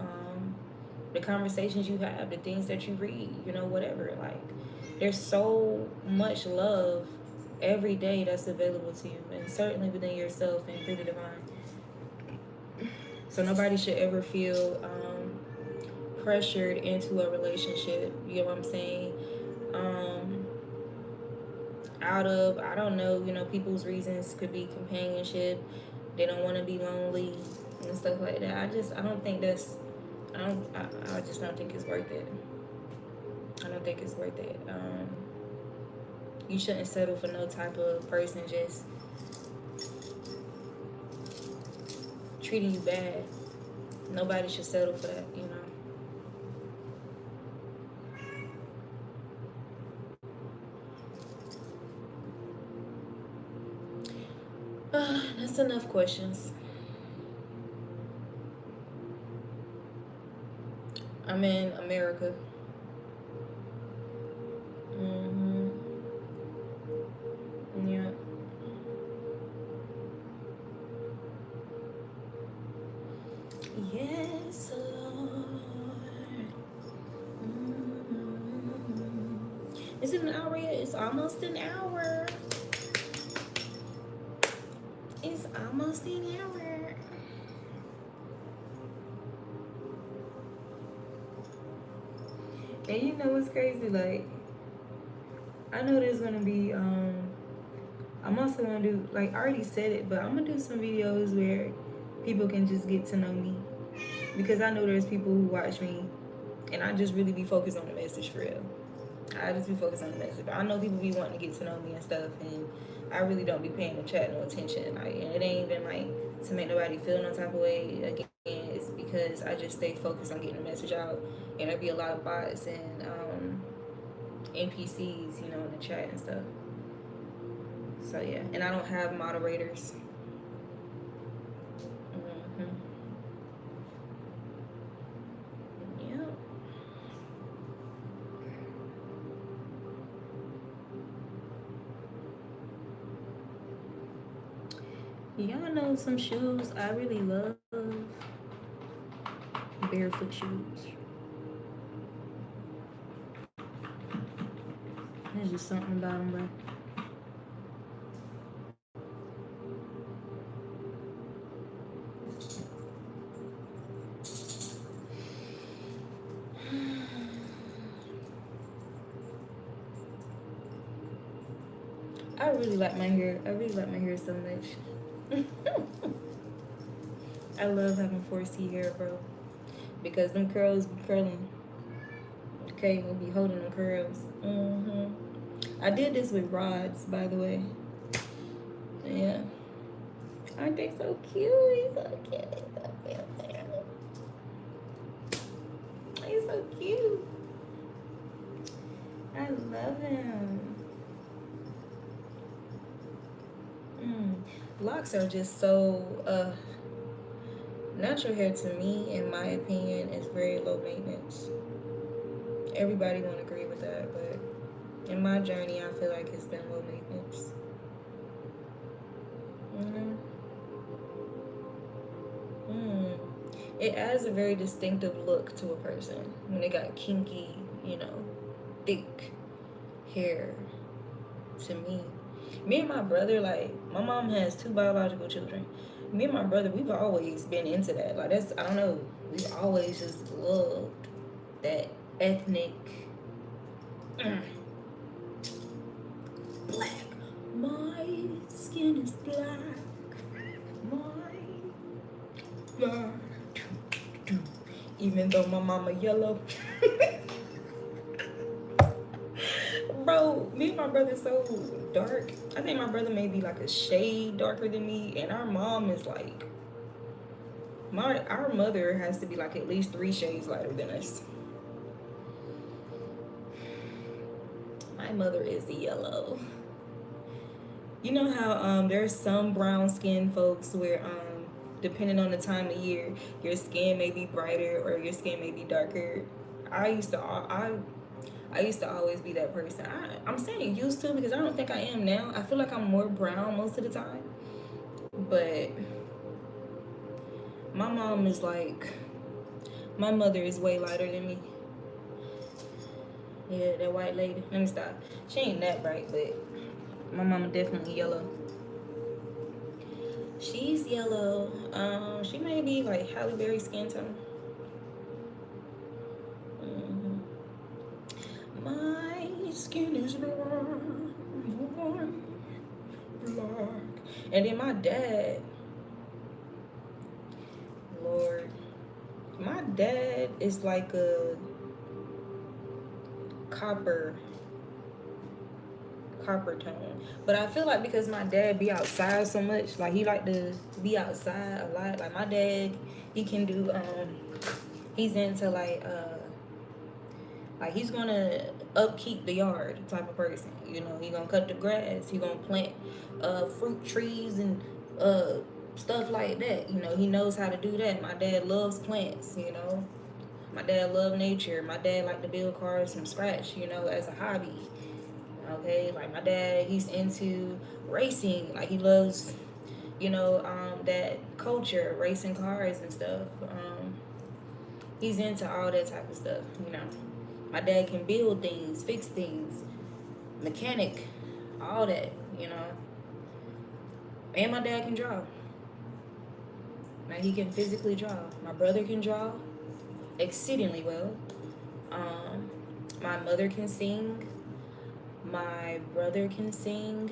the conversations you have, the things that you read, you know, whatever. Like, there's so much love every day that's available to you, and certainly within yourself and through the divine. So nobody should ever feel pressured into a relationship. You know what I'm saying? Um, Out of, I don't know, you know, people's reasons could be companionship. They don't want to be lonely and stuff like that. I don't think that's, I just don't think it's worth it. I don't think it's worth it. You shouldn't settle for no type of person just treating you bad. Nobody should settle for that, you know. That's enough questions. I'm in America. Mm-hmm. Yeah. Yes, Lord. Mm-hmm. Is it an hour yet? It's almost an hour. It's almost an hour. And you know what's crazy? Like, I know there's gonna be I'm also gonna do, like I already said it, but I'm gonna do some videos where people can just get to know me, because I know there's people who watch me and I just really be focused on the message for real. I just be focused on the message. But I know people be wanting to get to know me and stuff, and I really don't be paying the chat no attention. Like, and it ain't even like to make nobody feel no type of way. Again, it's because I just stay focused on getting the message out, and there be a lot of bots and NPCs, you know, in the chat and stuff. So yeah, and I don't have moderators. Mm-hmm. Yeah. Y'all know some shoes I really love? Barefoot shoes. There's just something about them, bro. I really like my hair. I really like my hair so much. I love having 4C hair, bro. Because them curls be curling. Okay, we'll be holding them curls. Mm-hmm. I did this with rods, by the way. Yeah. Aren't they so cute? He's so cute. He's so cute. He's so cute. I love him. Locks are just so natural hair, to me, in my opinion, is very low maintenance. Everybody won't agree with that, but in my journey, I feel like it's been low maintenance. It adds a very distinctive look to a person when they got kinky, you know, thick hair. To me and my brother, like, my mom has 2 biological children. Me and my brother, we've always been into that. Like, that's, I don't know, we've always just loved that ethnic black. My skin is black. My blood. Even though my mama yellow. Bro, me and my brother so dark. I think my brother may be like a shade darker than me, and our mom is like, our mother has to be like at least 3 shades lighter than us. My mother is yellow. You know how there's some brown skinned folks where depending on the time of year, your skin may be brighter or your skin may be darker. I used to always be that person. I'm saying used to, because I don't think I am now. I feel like I'm more brown most of the time. But My mom is like, my mother is way lighter than me. Yeah, that white lady. Let me stop. She ain't that bright, but my mama definitely yellow. She's yellow. She may be like Halle Berry skin tone. Mm-hmm. My skin is warm, black. And then my dad, Lord, my dad is like a copper tone. But I feel like because my dad be outside so much, like he like to be outside a lot. Like my dad, he can do he's into like he's gonna upkeep the yard type of person. You know, he gonna cut the grass, he gonna plant fruit trees and stuff like that. You know, he knows how to do that. My dad loves plants, you know. My dad loved nature. My dad liked to build cars from scratch, you know, as a hobby. Okay, like my dad, he's into racing. Like he loves, you know, that culture, racing cars and stuff. He's into all that type of stuff, you know. My dad can build things, fix things, mechanic, all that, you know. And my dad can draw. Now he can physically draw. My brother can draw exceedingly well. My mother can sing. My brother can sing.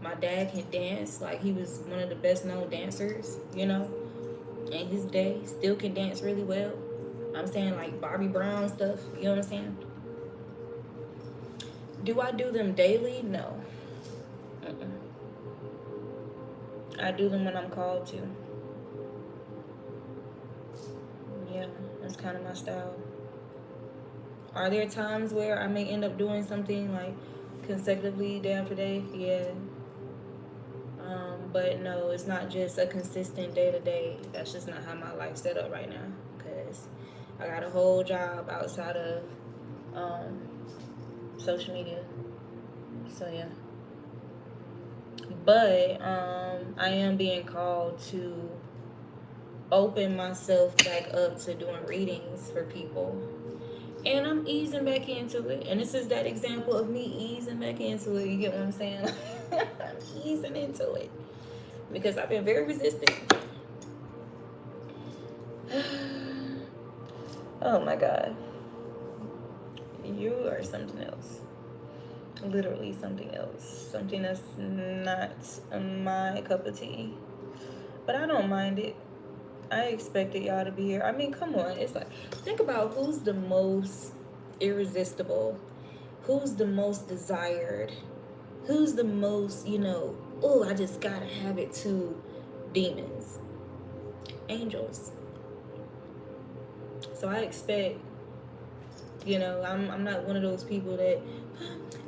My dad can dance. Like he was one of the best known dancers, you know, in his day. Still can dance really well. I'm saying like Bobby Brown stuff, you know what I'm saying? Do I do them daily? No. Mm-mm. I do them when I'm called to. Yeah, that's kind of my style. Are there times where I may end up doing something like consecutively day after day? Yeah. But no, it's not just a consistent day to day. That's just not how my life's set up right now. Because I got a whole job outside of social media. So yeah. But I am being called to open myself back up to doing readings for people. And I'm easing back into it. And this is that example of me easing back into it. You get what I'm saying? I'm easing into it. Because I've been very resistant. Oh my God. You are something else. Literally something else. Something that's not my cup of tea. But I don't mind it. I expected y'all to be here. I mean, come on. It's like, think about who's the most irresistible, who's the most desired, who's the most, you know, oh, I just gotta have it to demons, angels. So I expect, you know, I'm not one of those people that,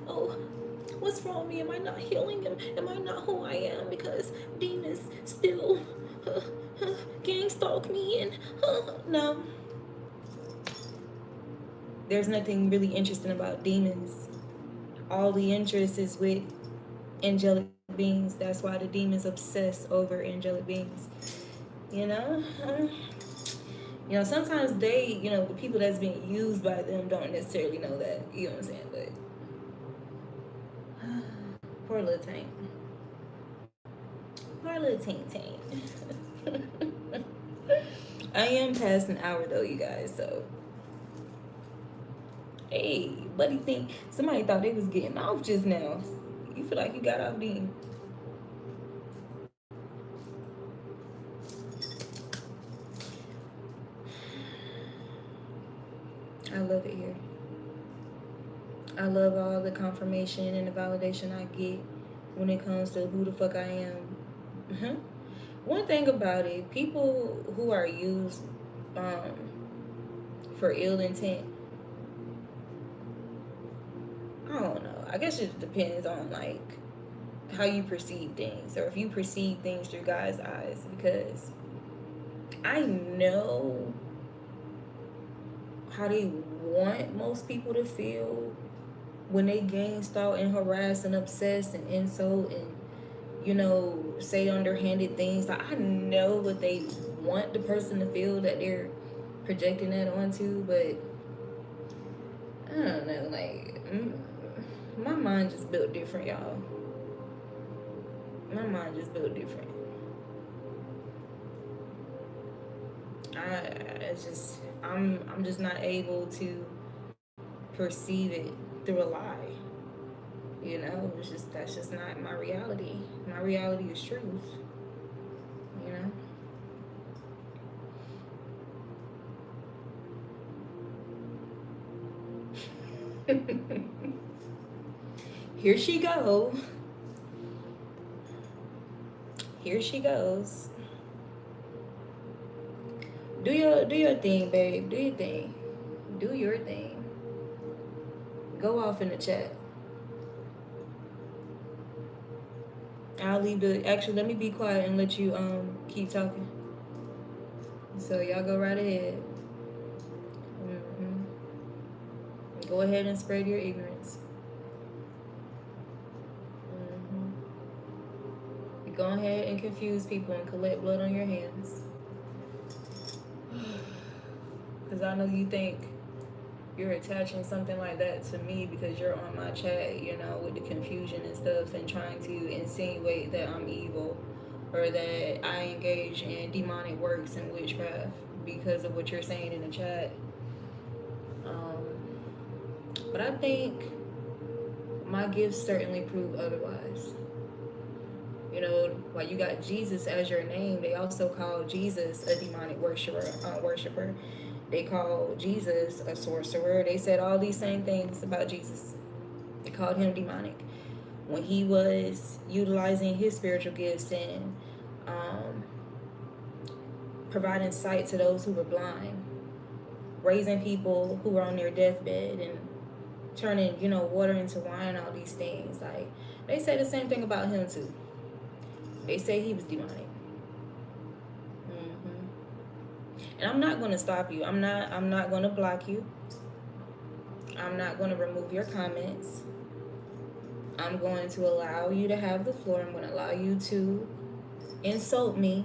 oh, what's wrong with me? Am I not healing? Am I not who I am? Because demons still gang stalk me and no. There's nothing really interesting about demons. All the interest is with angelic beings. That's why the demons obsess over angelic beings. You know? You know, sometimes they, you know, the people that's being used by them don't necessarily know that. You know what I'm saying? But poor little tank. Poor little tank. I am past an hour though, you guys, so hey, buddy, think somebody thought they was getting off just now. You feel like you got off then? I love it here. I love all the confirmation and the validation I get when it comes to who the fuck I am. One thing about it, people who are used for ill intent, I don't know. I guess it depends on like how you perceive things, or if you perceive things through God's eyes, because I know how they want most people to feel when they gang stalk and harass and obsess and insult and, you know, say underhanded things. Like, I know what they want the person to feel that they're projecting that onto, but I don't know, like, my mind just built different, y'all. My mind just built different. I'm just not able to perceive it through a lie. You know, that's just not my reality. My reality is truth. You know. Here she go. Here she goes. Do your thing, babe. Do your thing. Do your thing. Go off in the chat. I'll leave the actually let me be quiet and let you keep talking. So y'all go right ahead. Go ahead and spread your ignorance. Go ahead and confuse people and collect blood on your hands. Because I know you think you're attaching something like that to me because you're on my chat, you know, with the confusion and stuff, and trying to insinuate that I'm evil or that I engage in demonic works and witchcraft because of what you're saying in the chat. But I think my gifts certainly prove otherwise. You know, while you got Jesus as your name, they also call Jesus a demonic worshiper. They call Jesus a sorcerer. They said all these same things about Jesus. They called him demonic when he was utilizing his spiritual gifts and providing sight to those who were blind, raising people who were on their deathbed, and turning, you know, water into wine, all these things. Like, they say the same thing about him too. They say he was demonic. And I'm not going to stop you. I'm not going to block you. I'm not going to remove your comments. I'm going to allow you to have the floor. I'm going to allow you to insult me.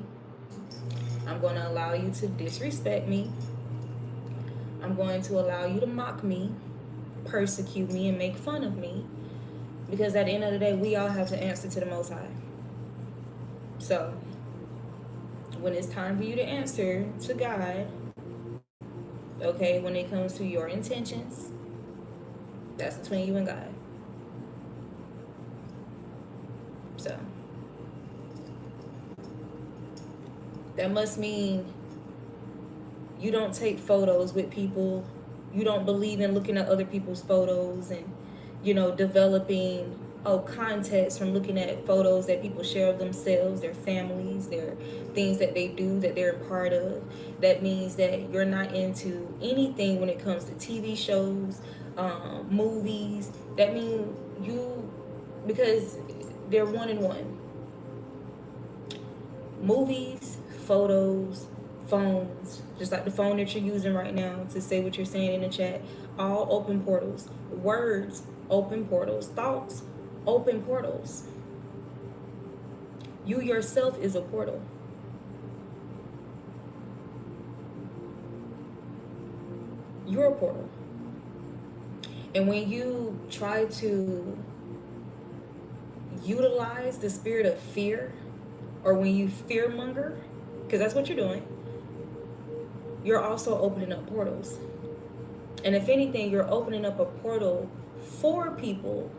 I'm going to allow you to disrespect me. I'm going to allow you to mock me, persecute me, and make fun of me. Because at the end of the day, we all have to answer to the Most High. So, when it's time for you to answer to God, okay, when it comes to your intentions, that's between you and God. So, that must mean you don't take photos with people. You don't believe in looking at other people's photos and, you know, developing context from looking at photos that people share of themselves, their families, their things that they do, that they're a part of. That means that you're not into anything when it comes to TV shows, movies. That means because they're one in one. Movies, photos, phones, just like the phone that you're using right now to say what you're saying in the chat, all open portals. Words, open portals. Thoughts, open portals. You yourself is a portal. You're a portal. And when you try to utilize the spirit of fear, or when you fearmonger, because that's what you're doing, you're also opening up portals. And if anything, you're opening up a portal for people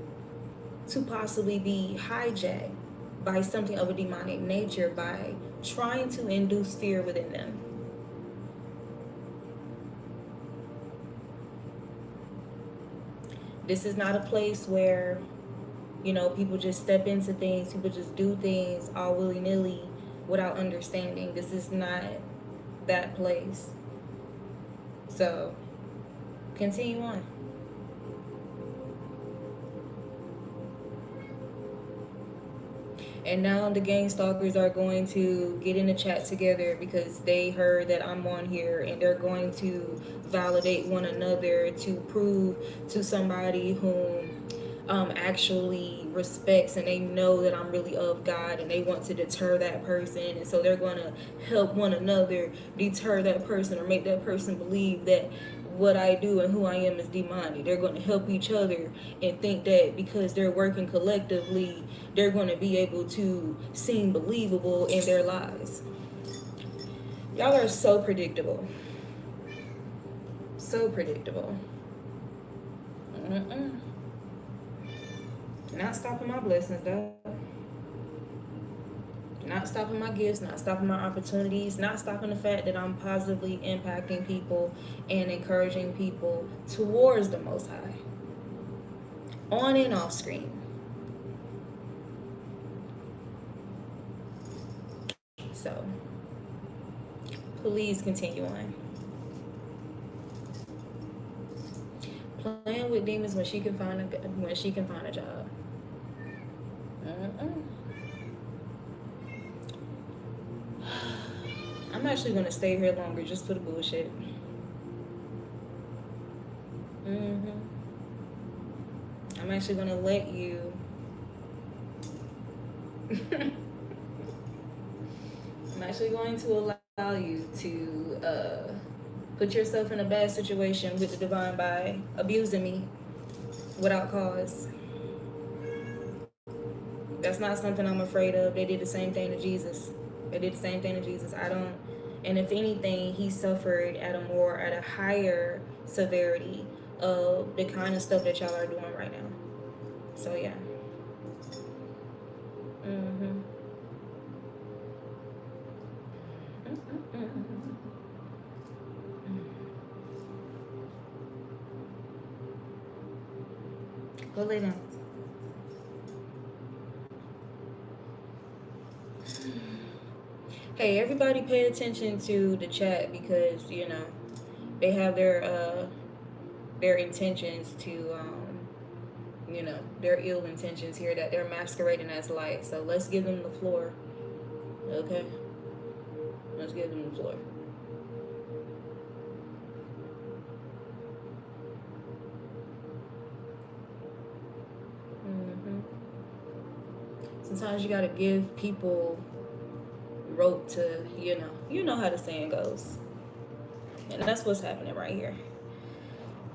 to possibly be hijacked by something of a demonic nature by trying to induce fear within them. This is not a place where, you know, people just step into things, people just do things all willy-nilly without understanding. This is not that place. So, continue on. And now the gang stalkers are going to get in the chat together because they heard that I'm on here, and they're going to validate one another to prove to somebody whom actually respects, and they know that I'm really of God, and they want to deter that person, and so they're going to help one another deter that person or make that person believe that what I do and who I am is demonic. They're going to help each other and think that because they're working collectively, they're going to be able to seem believable in their lies. Y'all are so predictable. So predictable. Mm-mm. Not stopping my blessings, though. Not stopping my gifts, not stopping my opportunities, not stopping the fact that I'm positively impacting people and encouraging people towards the Most High. On and off screen. So, please continue on. Playing with demons when she can find a job. Mm-mm. I'm actually gonna stay here longer just for the bullshit. I'm actually gonna let you. I'm actually going to allow you to put yourself in a bad situation with the divine by abusing me without cause. That's not something I'm afraid of. They did the same thing to Jesus. They did the same thing to Jesus. I don't, and if anything, he suffered at a higher severity of the kind of stuff that y'all are doing right now. So yeah. Mm-hmm. Go lay down. Hey, everybody pay attention to the chat because, they have their intentions to, their ill intentions here that they're masquerading as light. So let's give them the floor. Okay? Let's give them the floor. Sometimes you gotta give people rope to, you know how the saying goes. And that's what's happening right here.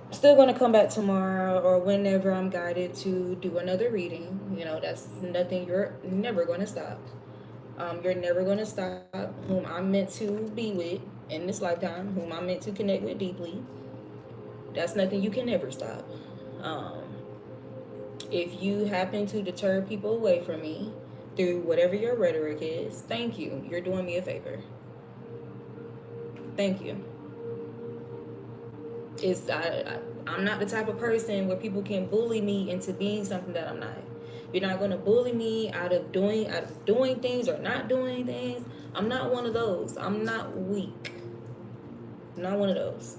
I'm still gonna come back tomorrow or whenever I'm guided to do another reading. That's nothing. You're never gonna stop. You're never gonna stop whom I'm meant to be with in this lifetime, whom I'm meant to connect with deeply. That's nothing. You can never stop. Um, if you happen to deter people away from me through whatever your rhetoric is, thank you. You're doing me a favor. Thank you. I'm not the type of person where people can bully me into being something that I'm not. You're not gonna bully me out of doing things or not doing things. I'm not one of those. I'm not weak. I'm not one of those.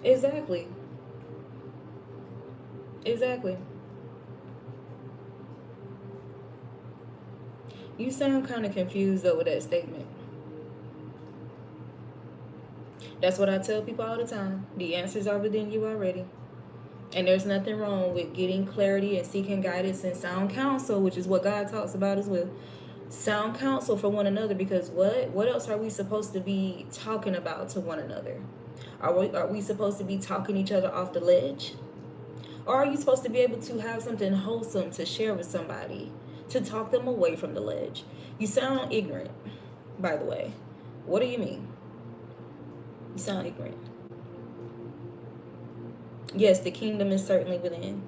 Exactly. Exactly. You sound kind of confused over that statement. That's what I tell people all the time. The answers are within you already. And there's nothing wrong with getting clarity and seeking guidance and sound counsel, which is what God talks about as well. Sound counsel for one another, because what else are we supposed to be talking about to one another? Are we supposed to be talking each other off the ledge? Or are you supposed to be able to have something wholesome to share with somebody, to talk them away from the ledge? You sound ignorant, by the way. What do you mean? You sound ignorant. Yes, the kingdom is certainly within.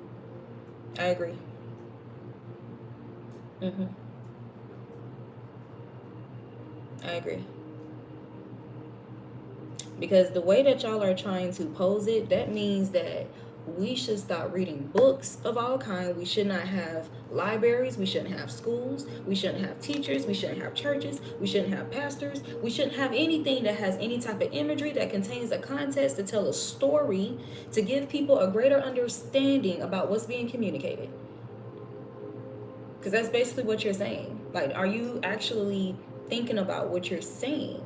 I agree. Mm-hmm. I agree. Because the way that y'all are trying to pose it, that means that we should stop reading books of all kinds. We should not have libraries. We shouldn't have schools. We shouldn't have teachers. We shouldn't have churches. We shouldn't have pastors. We shouldn't have anything that has any type of imagery that contains a context to tell a story to give people a greater understanding about what's being communicated. Because that's basically what you're saying. Like, are you actually thinking about what you're saying?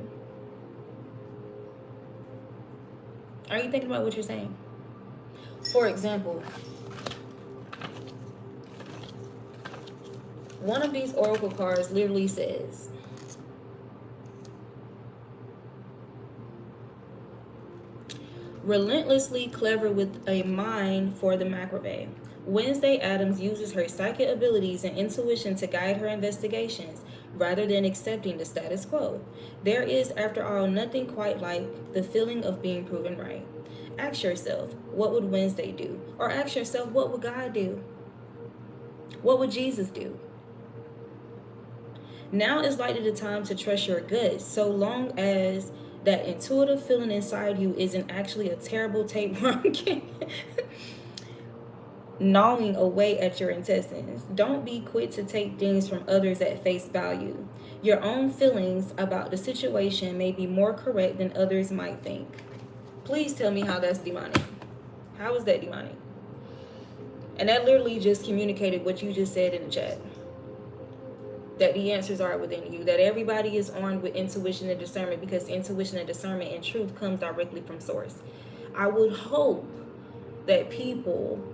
Are you thinking about what you're saying? For example, one of these oracle cards literally says, relentlessly clever with a mind for the macrame. Wednesday Addams uses her psychic abilities and intuition to guide her investigations rather than accepting the status quo. There is, after all, nothing quite like the feeling of being proven right. Ask yourself, what would Wednesday do? Or ask yourself, what would God do? What would Jesus do? Now is likely the time to trust your gut, so long as that intuitive feeling inside you isn't actually a terrible tapeworm gnawing away at your intestines. Don't be quick to take things from others at face value. Your own feelings about the situation may be more correct than others might think. Please tell me how that's demonic. How is that demonic? And that literally just communicated what you just said in the chat. That the answers are within you. That everybody is armed with intuition and discernment, because intuition and discernment and truth comes directly from source. I would hope that people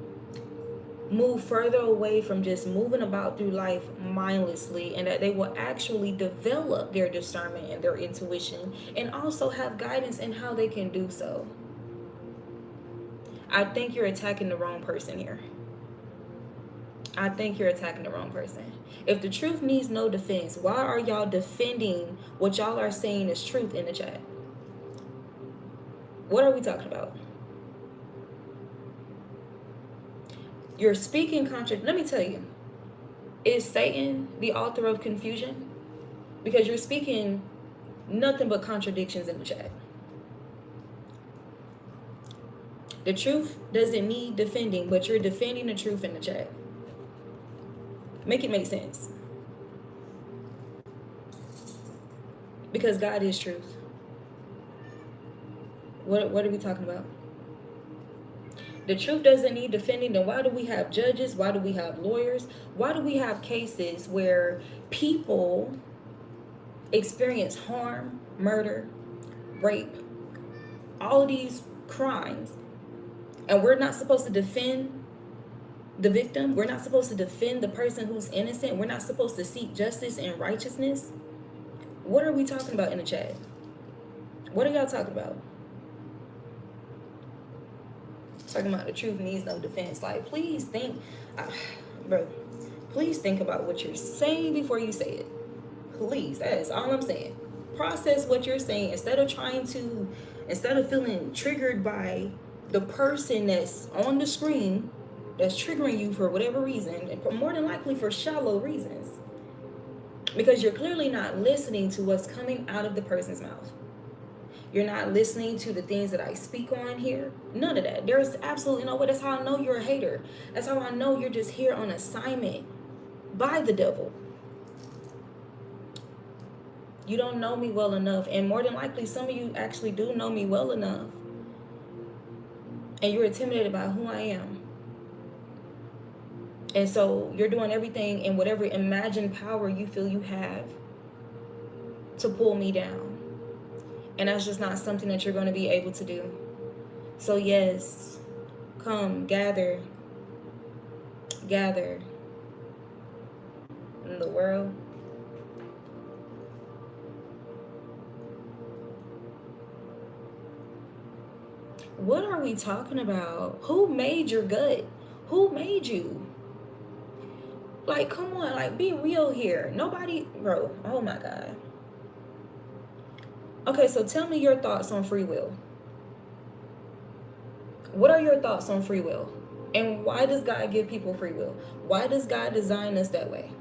move further away from just moving about through life mindlessly, and that they will actually develop their discernment and their intuition, and also have guidance in how they can do so. I think you're attacking the wrong person here. I think you're attacking the wrong person. If the truth needs no defense, why are y'all defending what y'all are saying is truth in the chat? What are we talking about? You're speaking let me tell you, is Satan the author of confusion? Because you're speaking nothing but contradictions in the chat. The truth doesn't need defending, but you're defending the truth in the chat. Make it make sense. Because God is truth. What are we talking about? The truth doesn't need defending. Then why do we have judges? Why do we have lawyers? Why do we have cases where people experience harm, murder, rape, all of these crimes, and we're not supposed to defend the victim? We're not supposed to defend the person who's innocent? We're not supposed to seek justice and righteousness? What are we talking about in the chat? What are y'all talking about? Talking about the truth needs no defense. Like, please think, bro, please think about what you're saying before you say it. Please, that is all I'm saying. Process what you're saying instead of feeling triggered by the person that's on the screen that's triggering you for whatever reason, and more than likely for shallow reasons. Because you're clearly not listening to what's coming out of the person's mouth. You're not listening to the things that I speak on here. None of that. There's absolutely no way. That's how I know you're a hater. That's how I know you're just here on assignment by the devil. You don't know me well enough. And more than likely, some of you actually do know me well enough. And you're intimidated by who I am. And so you're doing everything in whatever imagined power you feel you have to pull me down. And that's just not something that you're going to be able to do. So yes, come, gather in the world. What are we talking about? Who made your gut? Who made you? Like, come on, like, be real here. Nobody, bro, oh my God. Okay, so tell me your thoughts on free will. What are your thoughts on free will? And why does God give people free will? Why does God design us that way?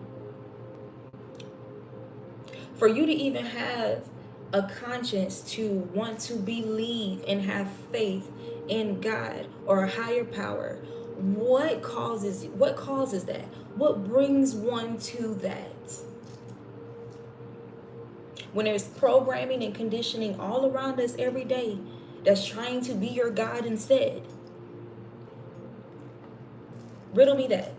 For you to even have a conscience to want to believe and have faith in God or a higher power, what causes that? What brings one to that? When there's programming and conditioning all around us every day that's trying to be your God instead. Riddle me that.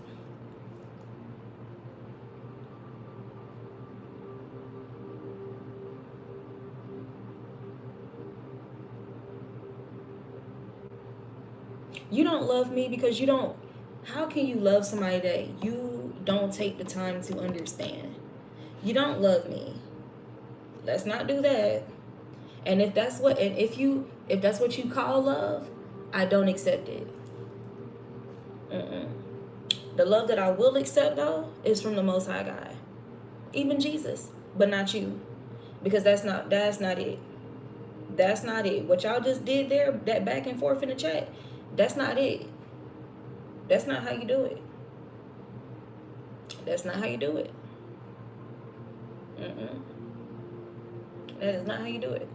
You don't love me because you don't. How can you love somebody that you don't take the time to understand? You don't love me. Let's not do that. And if that's what you call love, I don't accept it. Mm-mm. The love that I will accept though is from the Most High God, even Jesus, but not you, because that's not it. That's not it. What y'all just did there, that back and forth in the chat, that's not it. That's not how you do it. That's not how you do it. Mm-mm. That is not how you do it.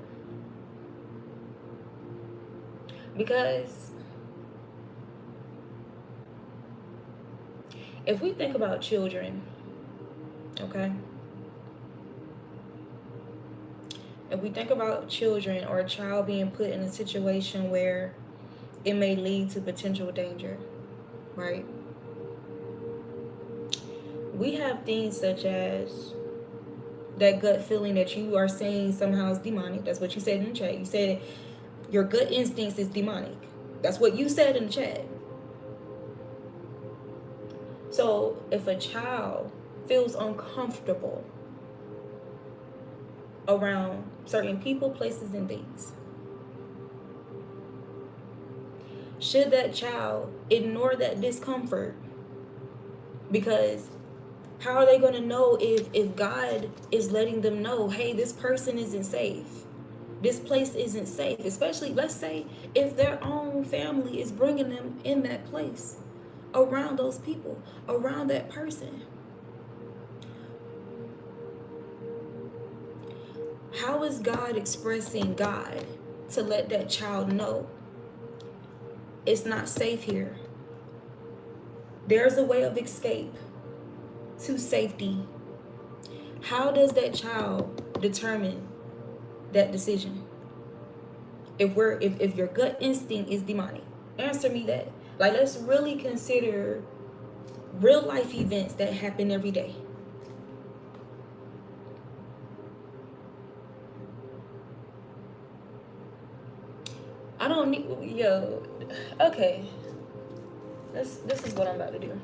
Because if we think about children, okay? If we think about children or a child being put in a situation where it may lead to potential danger, right? We have things such as that gut feeling that you are saying somehow is demonic. That's what you said in the chat. You said your gut instincts is demonic. That's what you said in the chat. So if a child feels uncomfortable around certain people, places, and things, should that child ignore that discomfort? Because how are they going to know if God is letting them know, hey, this person isn't safe, this place isn't safe? Especially, let's say, if their own family is bringing them in that place, around those people, around that person. How is God expressing God to let that child know it's not safe here? There's a way of escape to safety. How does that child determine that decision? If your gut instinct is demonic, answer me that. Like, let's really consider real life events that happen every day. I don't need okay. This is what I'm about to do.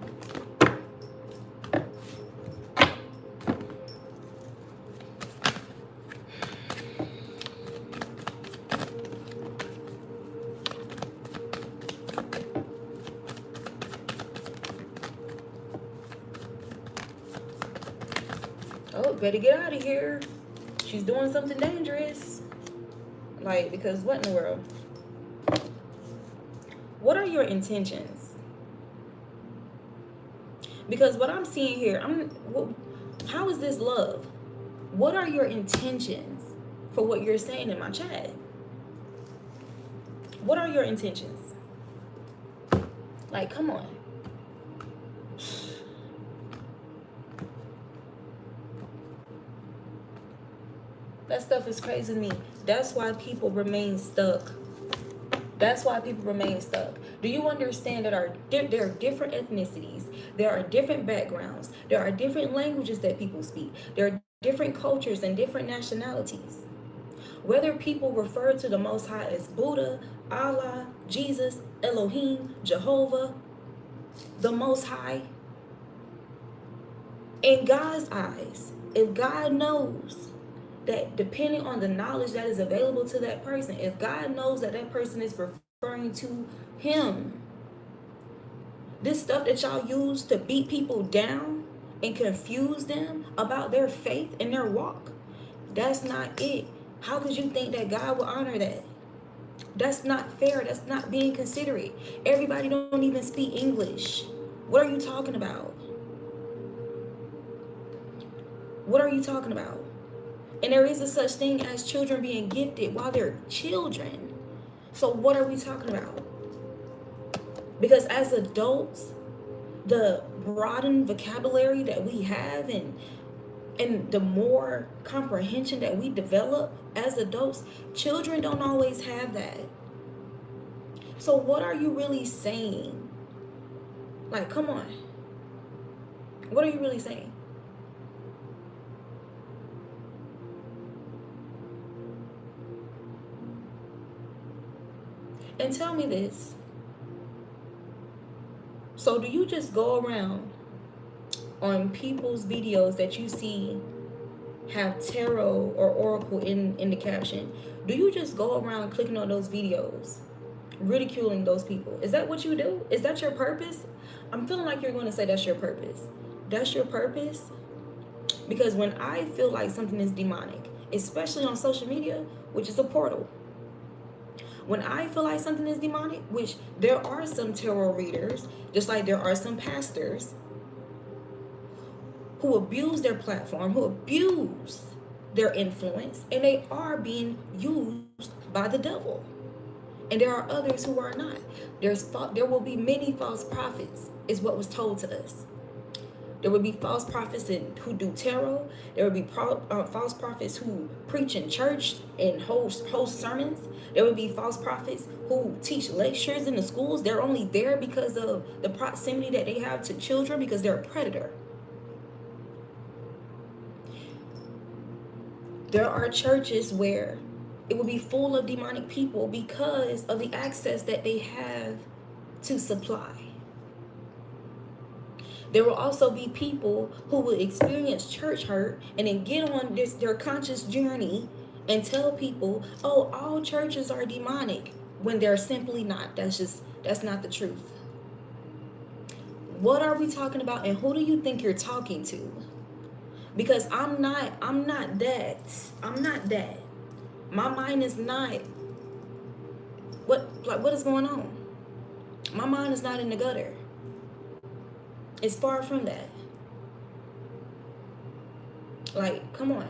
Oh, better get out of here. She's doing something dangerous. Like, because what in the world? What are your intentions? Because what I'm seeing here, how is this love? What are your intentions for what you're saying in my chat? What are your intentions? Like, come on. That stuff is crazy to me. That's why people remain stuck. That's why people remain stuck. Do you understand that there are different ethnicities, there are different backgrounds, there are different languages that people speak, there are different cultures and different nationalities? Whether people refer to the Most High as Buddha, Allah, Jesus, Elohim, Jehovah, the Most High, in God's eyes, if God knows that depending on the knowledge that is available to that person, if God knows that that person is referring to him, this stuff that y'all use to beat people down and confuse them about their faith and their walk, that's not it. How could you think that God will honor that? That's not fair. That's not being considerate. Everybody don't even speak English. What are you talking about? What are you talking about? And there is a such thing as children being gifted while they're children. So what are we talking about? Because as adults, the broadened vocabulary that we have and the more comprehension that we develop as adults, children don't always have that. So what are you really saying? Like, come on. What are you really saying? And tell me this. So do you just go around on people's videos that you see have tarot or oracle in the caption? Do you just go around clicking on those videos, ridiculing those people? Is that what you do? Is that your purpose? I'm feeling like you're going to say that's your purpose. That's your purpose? Because when I feel like something is demonic, especially on social media, which is a portal, when I feel like something is demonic, which there are some tarot readers, just like there are some pastors who abuse their platform, who abuse their influence, and they are being used by the devil. And there are others who are not. There will be many false prophets, is what was told to us. There will be false prophets who do tarot. There will be false prophets who preach in church and host sermons. There will be false prophets who teach lectures in the schools. They're only there because of the proximity that they have to children, because they're a predator. There are churches where it will be full of demonic people because of the access that they have to supply. There will also be people who will experience church hurt and then get on their conscious journey and tell people, oh, all churches are demonic, when they're simply not. That's not the truth. What are we talking about, and who do you think you're talking to? Because I'm not that. I'm not that. My mind is not what is going on? My mind is not in the gutter. It's far from that. Like, come on.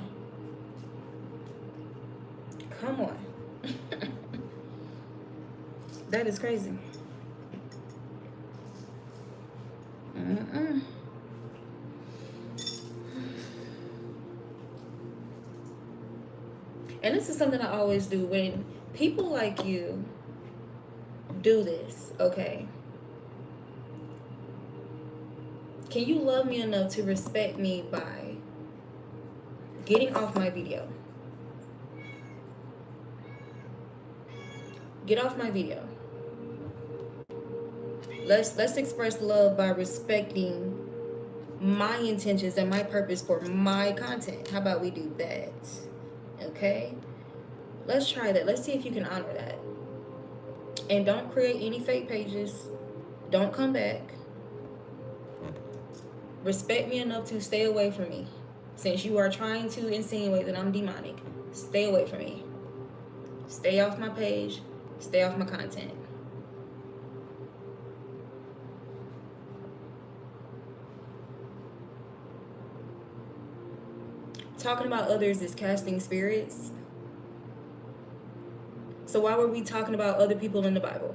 Come on. That is crazy. And this is something I always do when people like you do this, okay? Can you love me enough to respect me by getting off my video? Get off my video. Let's express love by respecting my intentions and my purpose for my content. How about we do that? Okay? Let's try that. Let's see if you can honor that. And don't create any fake pages. Don't come back. Respect me enough to stay away from me. Since you are trying to insinuate that I'm demonic, stay away from me. Stay off my page. Stay off my content. Talking about others is casting spirits. So why were we talking about other people in the Bible?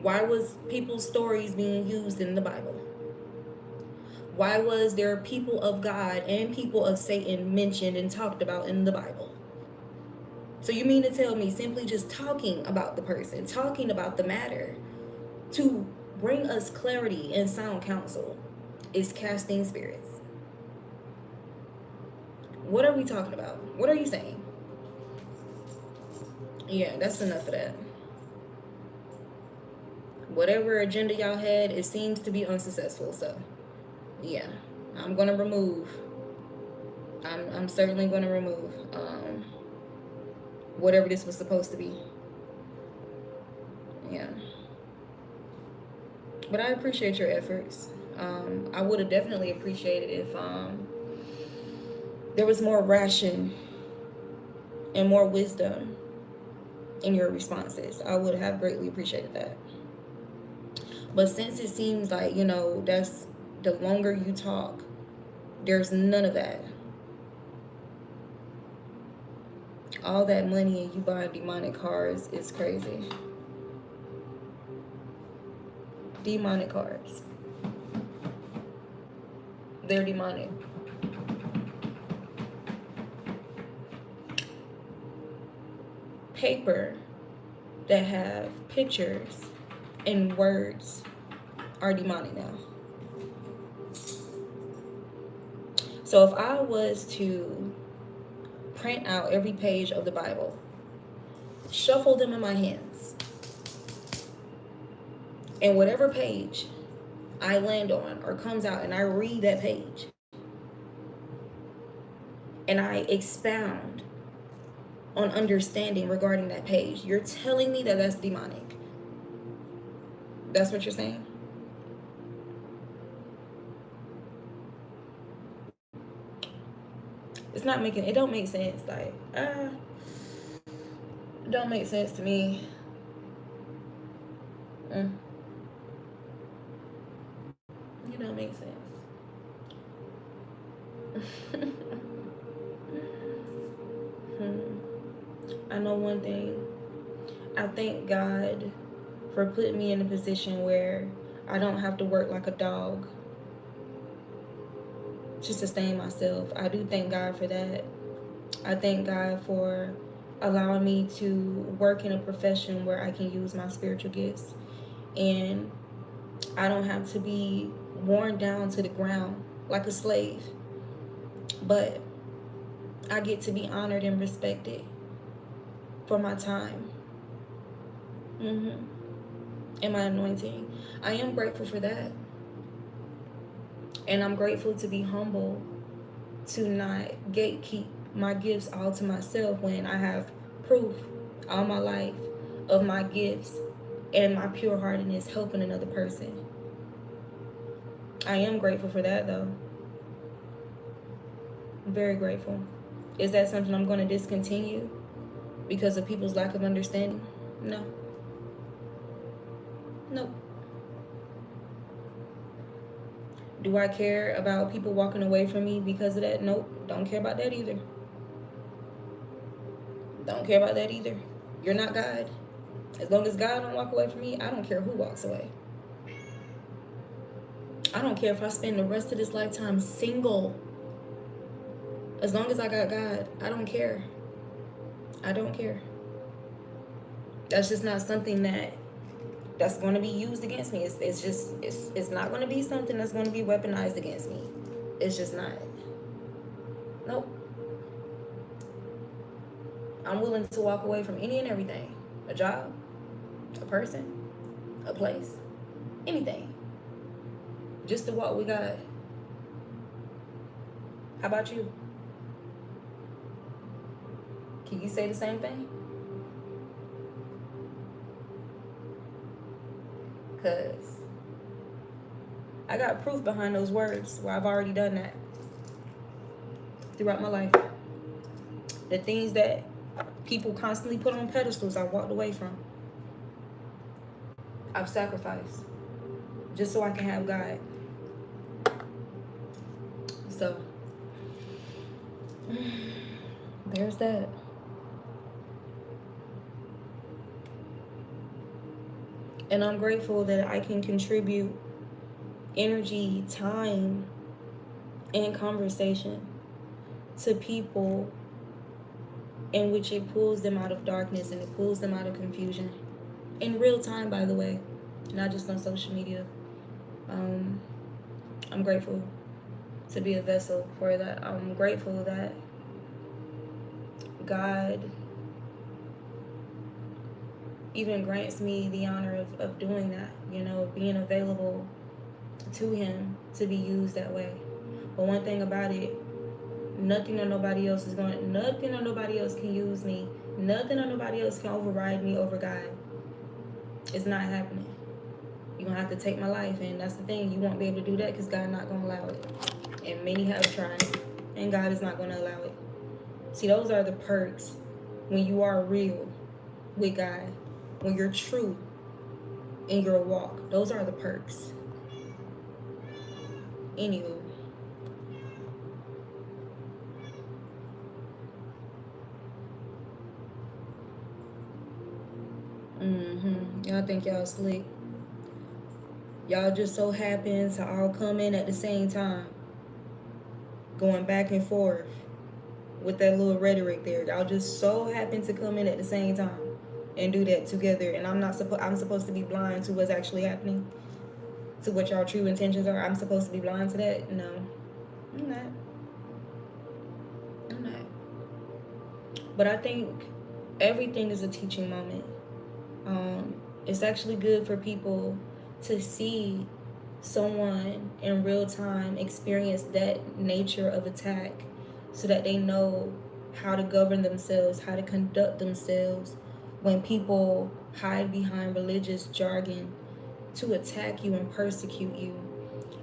Why was people's stories being used in the Bible? Why was there people of God and people of Satan mentioned and talked about in the Bible? So you mean to tell me simply just talking about the person, talking about the matter, to bring us clarity and sound counsel is casting spirits? What are we talking about? What are you saying? Yeah, that's enough of that. Whatever agenda y'all had, it seems to be unsuccessful. So, yeah, I'm gonna remove. I'm certainly gonna remove whatever this was supposed to be. Yeah. But I appreciate your efforts. I would have definitely appreciated if there was more ration and more wisdom in your responses. I would have greatly appreciated that. But since it seems like, that's the longer you talk, there's none of that. All that money and you buying demonic cars is crazy. Demonic cards. They're demonic. Paper that have pictures and words are demonic now. So if I was to print out every page of the Bible shuffle them in my hands. And whatever page I land on or comes out and I read that page and I expound on understanding regarding that page, you're telling me that that's demonic. That's what you're saying? It's not making, it don't make sense. Like, it don't make sense to me. It don't make sense. I know one thing. I thank God for putting me in a position where I don't have to work like a dog to sustain myself. I do thank God for that. I thank God for allowing me to work in a profession where I can use my spiritual gifts. And I don't have to be worn down to the ground like a slave. But I get to be honored and respected for my time. And my anointing. I am grateful for that. And I'm grateful to be humble, to not gatekeep my gifts all to myself when I have proof all my life of my gifts and my pure heartedness helping another person. I am grateful for that, though. I'm very grateful. Is that something I'm going to discontinue because of people's lack of understanding? No. Nope. Do I care about people walking away from me because of that? Nope. Don't care about that either. Don't care about that either. You're not God. As long as God don't walk away from me, I don't care who walks away. I don't care if I spend the rest of this lifetime single. As long as I got God, I don't care. I don't care. That's just not something that's going to be used against me. It's not going to be something that's going to be weaponized against me. It's just not. Nope. I'm willing to walk away from any and everything. A job, a person, a place, anything. Just to walk with God. How about you? Can you say the same thing? Because I got proof behind those words where I've already done that throughout my life. The things that people constantly put on pedestals, I walked away from. I've sacrificed just so I can have God. So, there's that. And I'm grateful that I can contribute energy, time, and conversation to people in which it pulls them out of darkness and it pulls them out of confusion. In real time, by the way, not just on social media. I'm grateful to be a vessel for that. I'm grateful that God even grants me the honor of doing that, being available to Him to be used that way. But one thing about it, nothing or nobody else can use me. Nothing or nobody else can override me over God. It's not happening. You're going to have to take my life, and that's the thing. You won't be able to do that because God's not going to allow it. And many have tried, and God is not going to allow it. See, those are the perks when you are real with God, when you're true in your walk. Those are the perks. Anywho. Y'all think y'all slick. Y'all just so happen to all come in at the same time, going back and forth with that little rhetoric there. Y'all just so happen to come in at the same time and do that together. And I'm supposed to be blind to what's actually happening, to what y'all true intentions are. I'm supposed to be blind to that? No, I'm not. But I think Everything is a teaching moment. It's actually good for people to see someone in real time experience that nature of attack so that they know how to govern themselves, how to conduct themselves when people hide behind religious jargon to attack you and persecute you.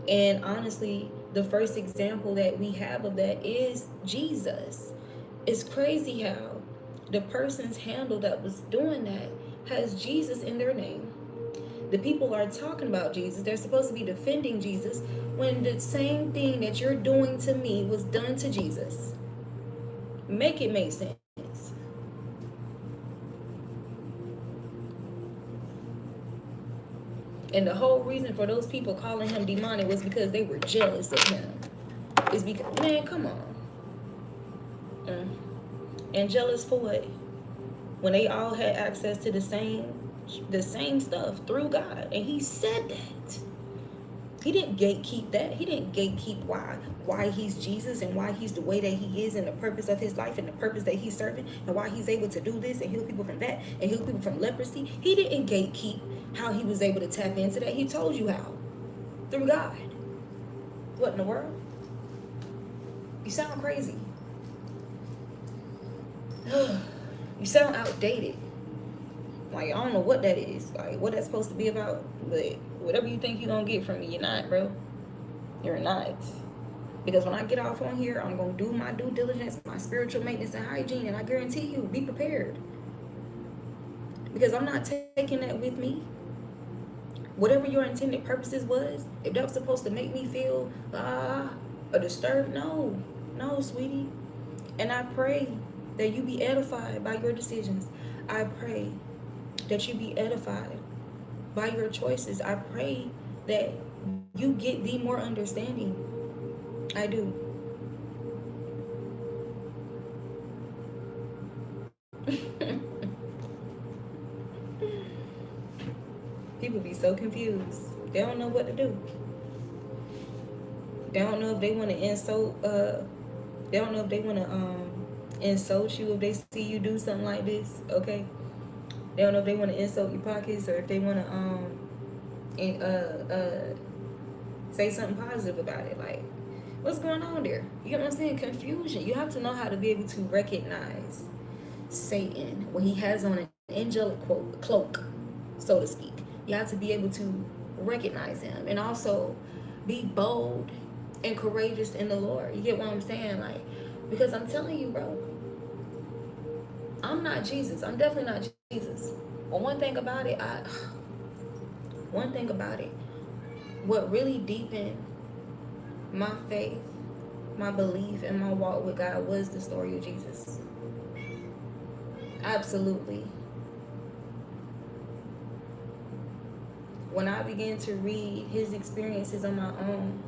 And honestly, the first example that we have of that is Jesus. It's crazy how the person's handle that was doing that has Jesus in their name. The people are talking about Jesus. They're supposed to be defending Jesus when the same thing that you're doing to me was done to Jesus. Make it make sense. And the whole reason for those people calling him demonic was because they were jealous of him. It's because, man, come on. And jealous for what? When they all had access to the same stuff through God. And he said that. He didn't gatekeep that. He didn't gatekeep why he's Jesus and why he's the way that he is and the purpose of his life and the purpose that he's serving and why he's able to do this and heal people from that and heal people from leprosy. He didn't gatekeep how he was able to tap into that. He told you how. Through God. What in the world? You sound crazy. You sound outdated. Like, I don't know what that is. Like, what that's supposed to be about. But whatever you think you're going to get from me, you're not, bro. You're not. Because when I get off on here, I'm going to do my due diligence, my spiritual maintenance and hygiene. And I guarantee you, be prepared. Because I'm not taking that with me. Whatever your intended purposes was, if that was supposed to make me feel or disturbed, no, sweetie. And I pray that you be edified by your decisions. I pray that you be edified by your choices. I pray that you get the more understanding. I do. People be so confused. They don't know what to do. They don't know if they want to insult. They don't know if they want to insult you if they see you do something like this. Okay. They don't know if they want to insult your pockets or if they want to say something positive about it. Like, what's going on there? You know what I'm saying? Confusion. You have to know how to be able to recognize Satan when he has on an angelic cloak, so to speak. You have to be able to recognize him and also be bold and courageous in the Lord. You get what I'm saying? Like, because I'm telling you, bro, I'm not Jesus. I'm definitely not Jesus. But one thing about it, what really deepened my faith, my belief, and my walk with God was the story of Jesus. Absolutely. When I began to read his experiences on my own,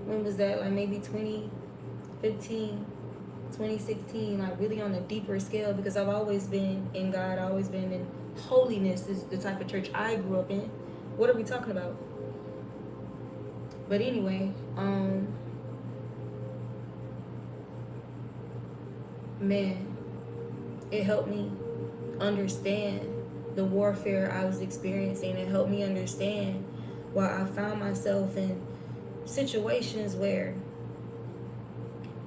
when was that? Like maybe 2015, 2016, like really on a deeper scale, because I've always been in God, I've always been in holiness, is the type of church I grew up in. What are we talking about? But anyway, man, it helped me understand the warfare I was experiencing. It helped me understand why I found myself in situations where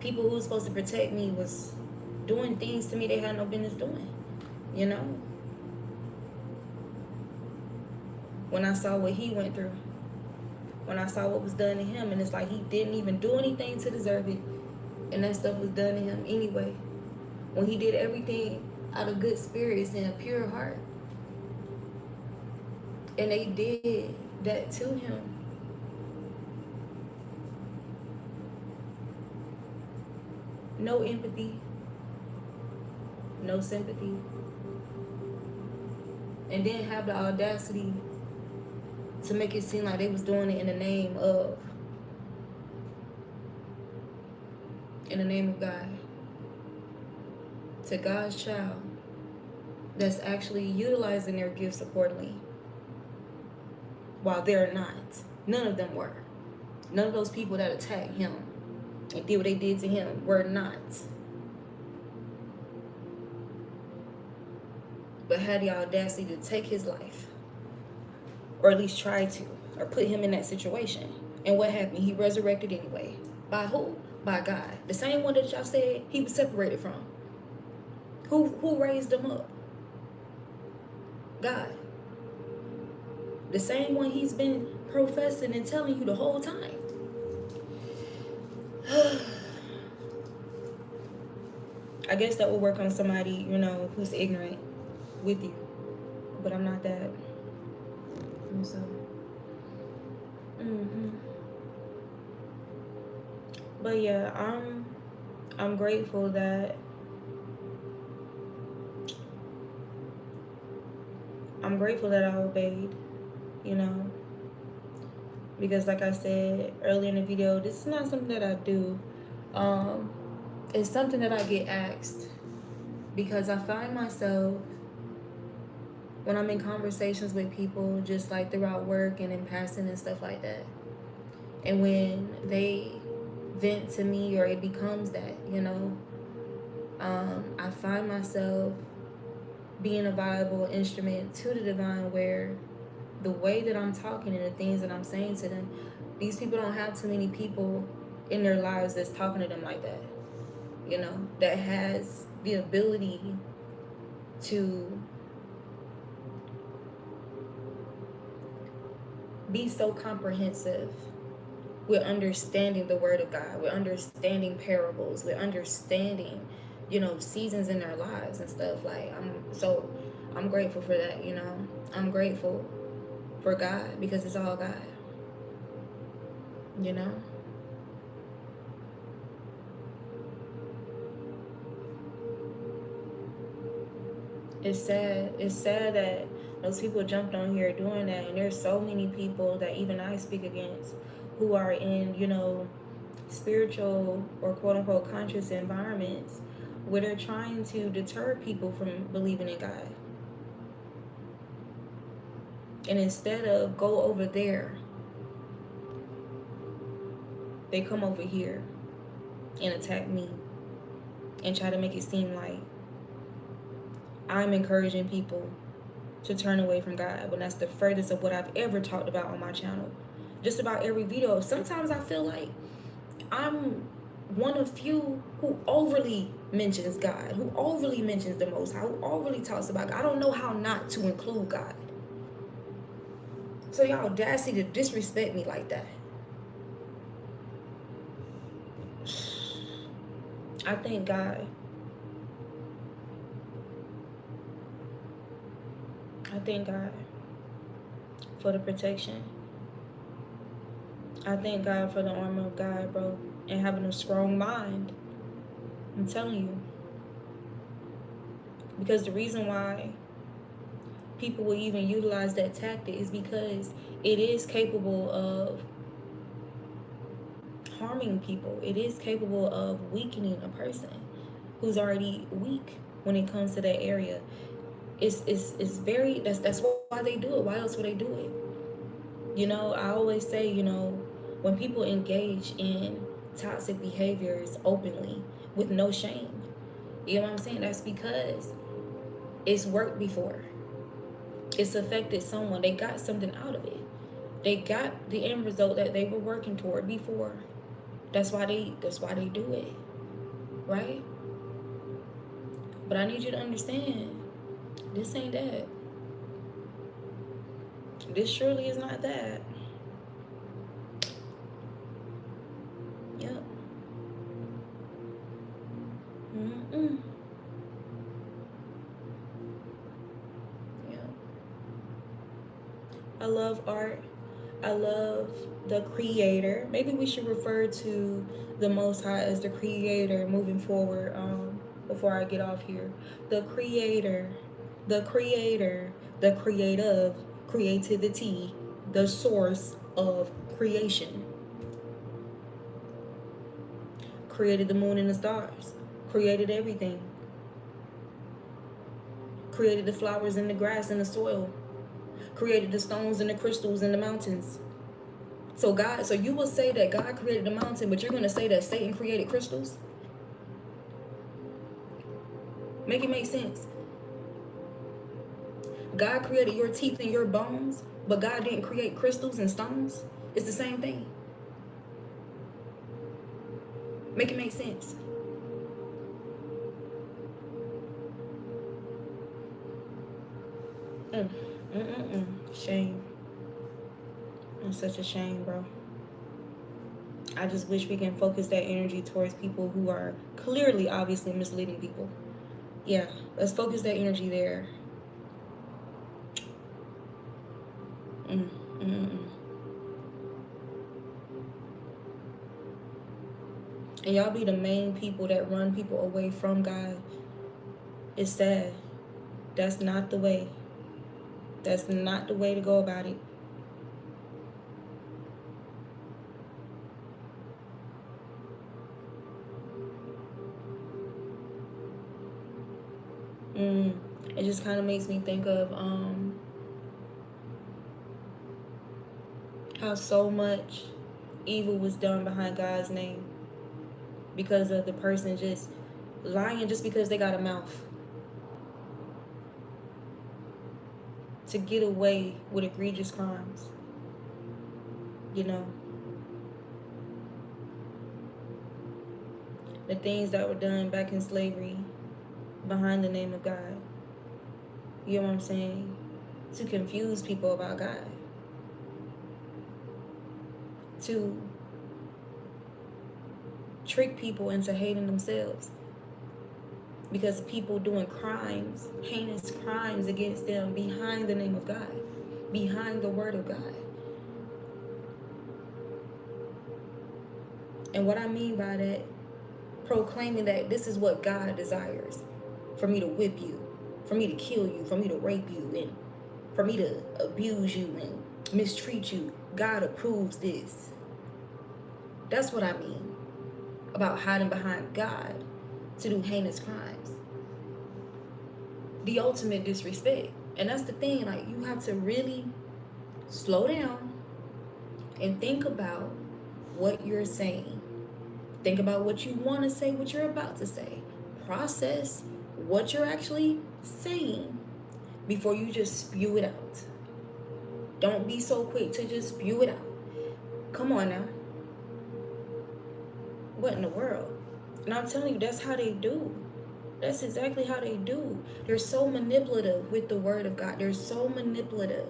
people who were supposed to protect me was doing things to me they had no business doing. You know? When I saw what he went through, when I saw what was done to him, and it's like he didn't even do anything to deserve it, and that stuff was done to him anyway. When he did everything out of good spirits and a pure heart, and they did that to him. No empathy, no sympathy, and then have the audacity to make it seem like they was doing it in the name of God. To God's child that's actually utilizing their gifts accordingly, while they're not. None of them were. None of those people that attacked him and did what they did to him were not. but had the audacity to take his life, or at least try to, or put him in that situation. And what happened? He resurrected anyway. By who? By God. The same one that y'all said he was separated from. Who raised him up? God. The same one he's been professing and telling you the whole time. I guess that will work on somebody, you know, who's ignorant with you. But I'm not that. And so, but yeah, I'm grateful that I obeyed, you know, because like I said earlier in the video, this is not something that I do. It's something that I get asked because I find myself, when I'm in conversations with people, just like throughout work and in passing and stuff like that, and when they vent to me or it becomes that, you know, I find myself being a viable instrument to the divine, where the way that I'm talking and the things that I'm saying to them, these people don't have too many people in their lives that's talking to them like that, you know, that has the ability to be so comprehensive with understanding the word of God, with understanding parables, with understanding, you know, seasons in their lives and stuff. Like, I'm grateful for that, you know. I'm grateful for God because it's all God, you know. It's sad that those people jumped on here doing that, and there's so many people that even I speak against who are in, you know, spiritual or quote unquote conscious environments where they're trying to deter people from believing in God. And instead of go over there, they come over here and attack me and try to make it seem like I'm encouraging people to turn away from God, when that's the furthest of what I've ever talked about on my channel. Just about every video. Sometimes I feel like I'm one of few who overly mentions God, who overly mentions the Most High, who overly talks about God. I don't know how not to include God. So y'all audacity to disrespect me like that. I thank God. I thank God for the protection. I thank God for the armor of God, bro, and having a strong mind. I'm telling you. Because the reason why people will even utilize that tactic is because it is capable of harming people. It is capable of weakening a person who's already weak when it comes to that area. It's very, that's why they do it. Why else would they do it? You know, I always say, you know, when people engage in toxic behaviors openly with no shame, you know what I'm saying? That's because it's worked before. It's affected someone. They got something out of it. They got the end result that they were working toward before. That's why they do it. Right? But I need you to understand, this ain't that. This surely is not that. Yep. Yep. I love art. I love the creator. Maybe we should refer to the Most High as the creator moving forward, before I get off here. The creator, the creative, creativity, the source of creation. Created the moon and the stars. Created everything. Created the flowers and the grass and the soil. Created the stones and the crystals and the mountains. So you will say that God created the mountain, but you're going to say that Satan created crystals? Make it make sense. God created your teeth and your bones, but God didn't create crystals and stones. It's the same thing. Make it make sense. Shame. It's such a shame, bro. I just wish we can focus that energy towards people who are clearly, obviously misleading people. Yeah, let's focus that energy there. And y'all be the main people that run people away from God. It's sad. That's not the way. That's not the way to go about it. It just kind of makes me think of how so much evil was done behind God's name because of the person just lying just because they got a mouth to get away with egregious crimes. You know, the things that were done back in slavery behind the name of God. You know what I'm saying? To confuse people about God. To trick people into hating themselves. Because people doing crimes, heinous crimes against them behind the name of God. Behind the word of God. And what I mean by that, proclaiming that this is what God desires. For me to whip you, for me to kill you, for me to rape you, and for me to abuse you and mistreat you. God approves this. That's what I mean about hiding behind God to do heinous crimes. The ultimate disrespect. And that's the thing, like, you have to really slow down and think about what you're saying. Think about what you want to say, what you're about to say. Process what you're actually saying before you just spew it out. Don't be so quick to just spew it out. Come on now. What in the world? And I'm telling you, that's how they do. That's exactly how they do. They're so manipulative with the word of God. They're so manipulative.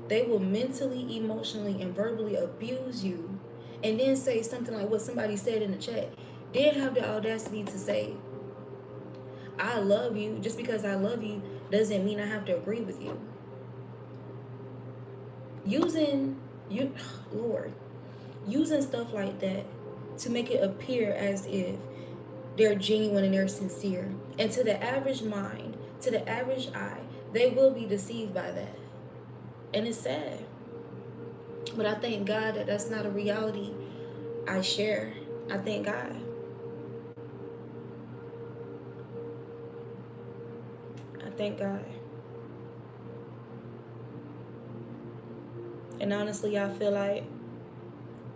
They will mentally, emotionally, and verbally abuse you and then say something like what somebody said in the chat. Then have the audacity to say, I love you. Just because I love you doesn't mean I have to agree with you. Using stuff like that to make it appear as if they're genuine and they're sincere. And to the average mind, to the average eye, they will be deceived by that. And it's sad. But I thank God that that's not a reality I share. I thank God. I thank God. And honestly, I feel like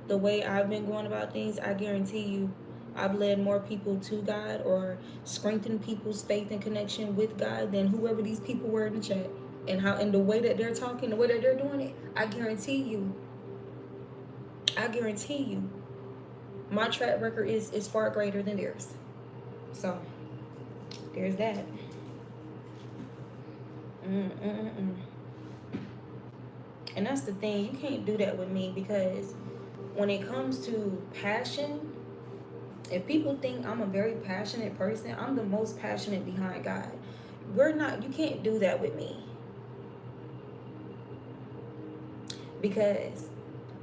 the way I've been going about things, I guarantee you, I've led more people to God or strengthened people's faith and connection with God than whoever these people were in the chat. And the way that they're talking, the way that they're doing it, I guarantee you, my track record is far greater than theirs. So, there's that. And that's the thing, you can't do that with me because when it comes to passion, if people think I'm a very passionate person, I'm the most passionate behind God. You can't do that with me. Because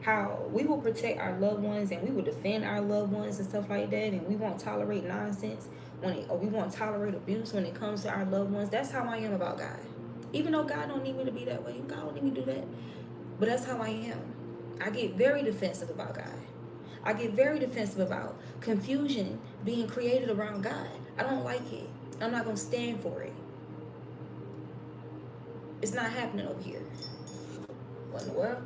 how we will protect our loved ones and we will defend our loved ones and stuff like that, and we won't tolerate nonsense or we won't tolerate abuse when it comes to our loved ones. That's how I am about God. Even though God don't need me to be that way, God don't need me to do that. But that's how I am. I get very defensive about God. I get very defensive about confusion being created around God. I don't like it. I'm not going to stand for it. It's not happening over here. What in the world?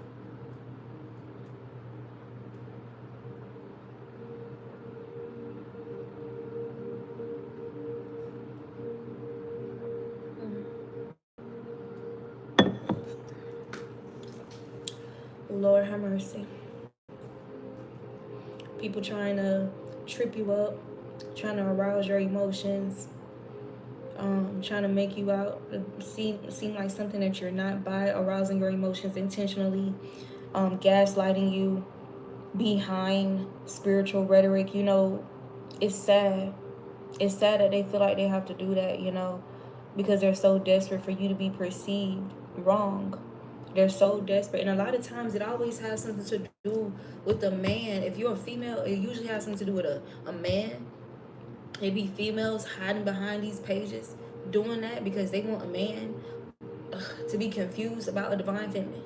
Lord have mercy. People trying to trip you up, trying to arouse your emotions, trying to make you out seem like something that you're not, by arousing your emotions intentionally, gaslighting you behind spiritual rhetoric. You know, it's sad. It's sad that they feel like they have to do that, you know, because they're so desperate for you to be perceived wrong. They're so desperate. And a lot of times it always has something to do with a man. If you're a female, it usually has something to do with a man. It be females hiding behind these pages doing that because they want a man to be confused about a divine feminine,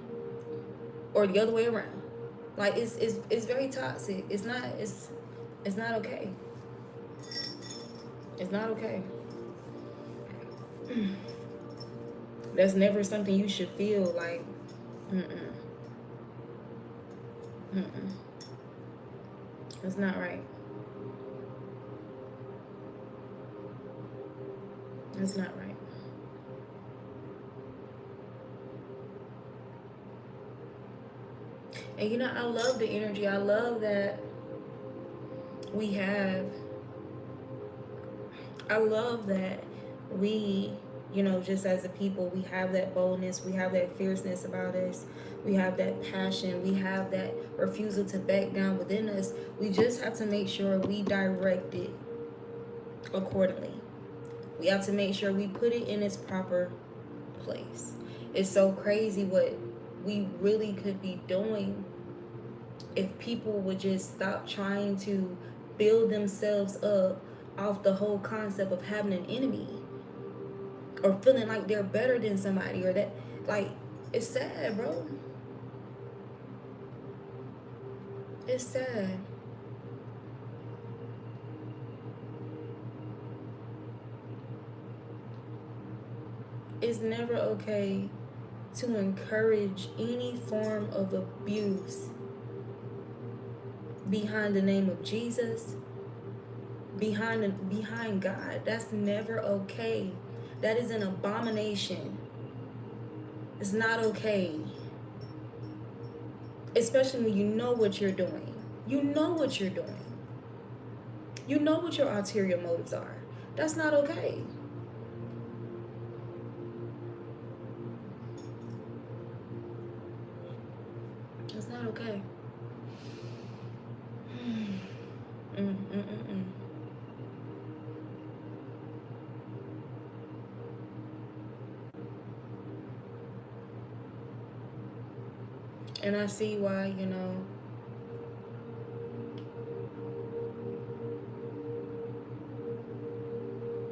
or the other way around. Like it's very toxic. It's not okay. It's not okay. That's never something you should feel like. Mm-mm. Mm-mm. It's not right. It's not right. And you know, I love the energy. I love that we have. I love that we, you know, just as a people, we have that boldness, we have that fierceness about us, we have that passion, we have that refusal to back down within us. We just have to make sure we direct it accordingly. We have to make sure we put it in its proper place. It's so crazy what we really could be doing if people would just stop trying to build themselves up off the whole concept of having an enemy, or feeling like they're better than somebody, or that, like, it's sad, bro. It's sad. It's never okay to encourage any form of abuse behind the name of Jesus, behind God. That's never okay. That is an abomination. It's not okay. Especially when you know what you're doing. You know what you're doing. You know what your ulterior motives are. That's not okay. It's not okay. Mm-mm-mm-mm. And I see why, you know,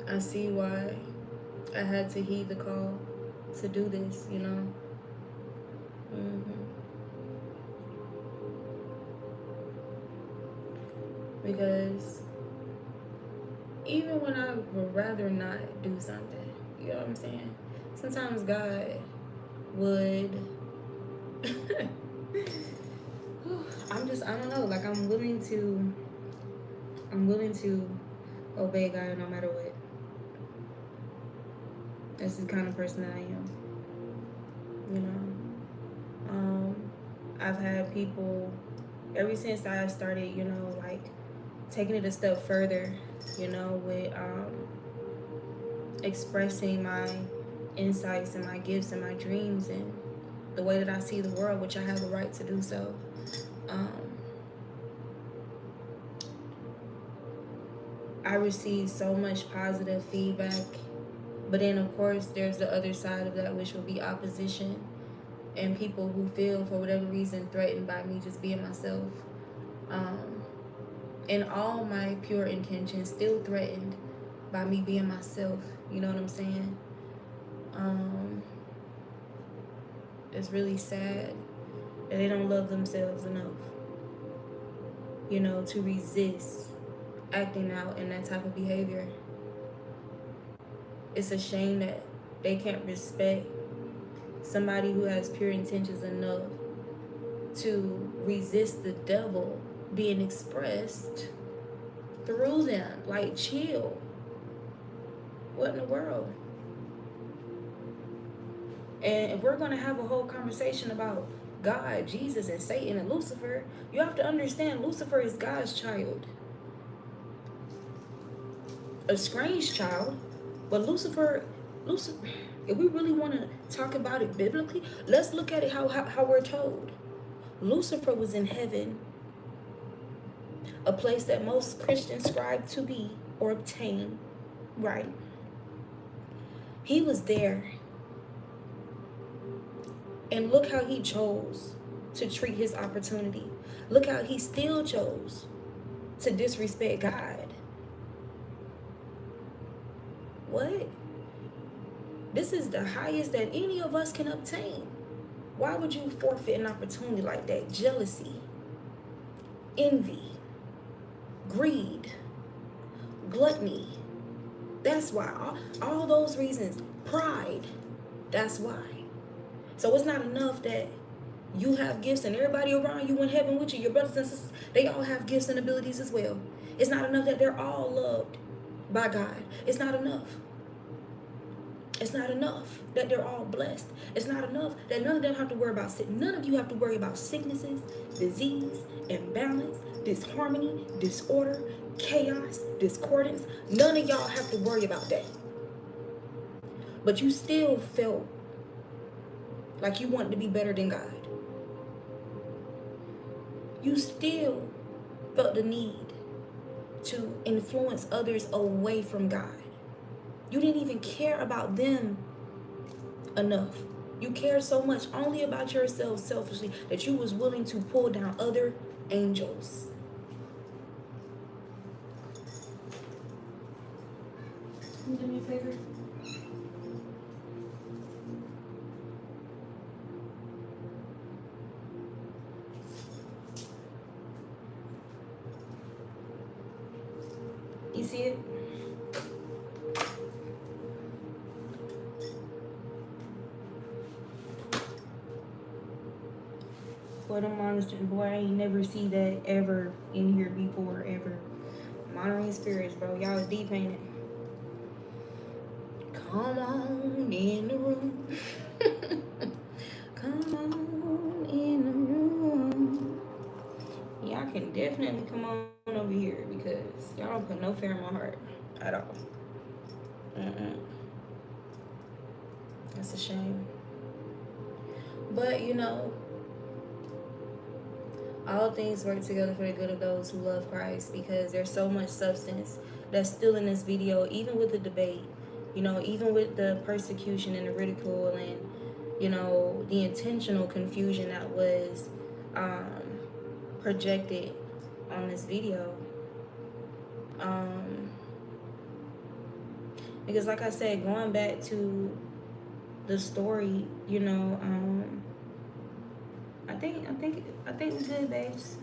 I see why I had to heed the call to do this, you know. Because even when I would rather not do something, you know what I'm saying? Sometimes God would I don't know, like I'm willing to obey God no matter what. That's the kind of person I am, you know. I've had people ever since I started, you know, like taking it a step further, you know, with expressing my insights and my gifts and my dreams and the way that I see the world, which I have the right to do so. I receive so much positive feedback, but then of course there's the other side of that, which will be opposition and people who feel for whatever reason threatened by me just being myself. And all my pure intentions still threatened by me being myself. You know what I'm saying? It's really sad that they don't love themselves enough, you know, to resist acting out in that type of behavior. It's a shame that they can't respect somebody who has pure intentions enough to resist the devil being expressed through them. Like, chill. What in the world? And we're going to have a whole conversation about God, Jesus, and Satan and Lucifer, you have to understand Lucifer is God's child. A strange child, but Lucifer, if we really want to talk about it biblically, let's look at it how we're told. Lucifer was in heaven, a place that most Christians strive to be or obtain, right? He was there. And look how he chose to treat his opportunity. Look how he still chose to disrespect God. What? This is the highest that any of us can obtain. Why would you forfeit an opportunity like that? Jealousy, envy, greed, gluttony. That's why. All those reasons. Pride. That's why. So it's not enough that you have gifts and everybody around you in heaven with you, your brothers and sisters, they all have gifts and abilities as well. It's not enough that they're all loved by God. It's not enough. It's not enough that they're all blessed. It's not enough that none of them have to worry about sickness. None of you have to worry about sicknesses, disease, imbalance, disharmony, disorder, chaos, discordance. None of y'all have to worry about that. But you still felt like you wanted to be better than God. You still felt the need to influence others away from God. You didn't even care about them enough. You cared so much only about yourself selfishly that you was willing to pull down other angels. Can you do me a favor? You see it? Boy, them monsters, boy, I ain't never see that ever in here before, ever. Monitoring spirits, bro. Y'all is deep, ain't it? Come on in the room. Come on in the room. Y'all can definitely come on over here because y'all don't put no fear in my heart at all. That's a shame. But, you know, all things work together for the good of those who love Christ, because there's so much substance that's still in this video, even with the debate, you know, even with the persecution and the ridicule and, you know, the intentional confusion that was projected on this video. Because like I said, going back to the story, you know, I think we're good, babes.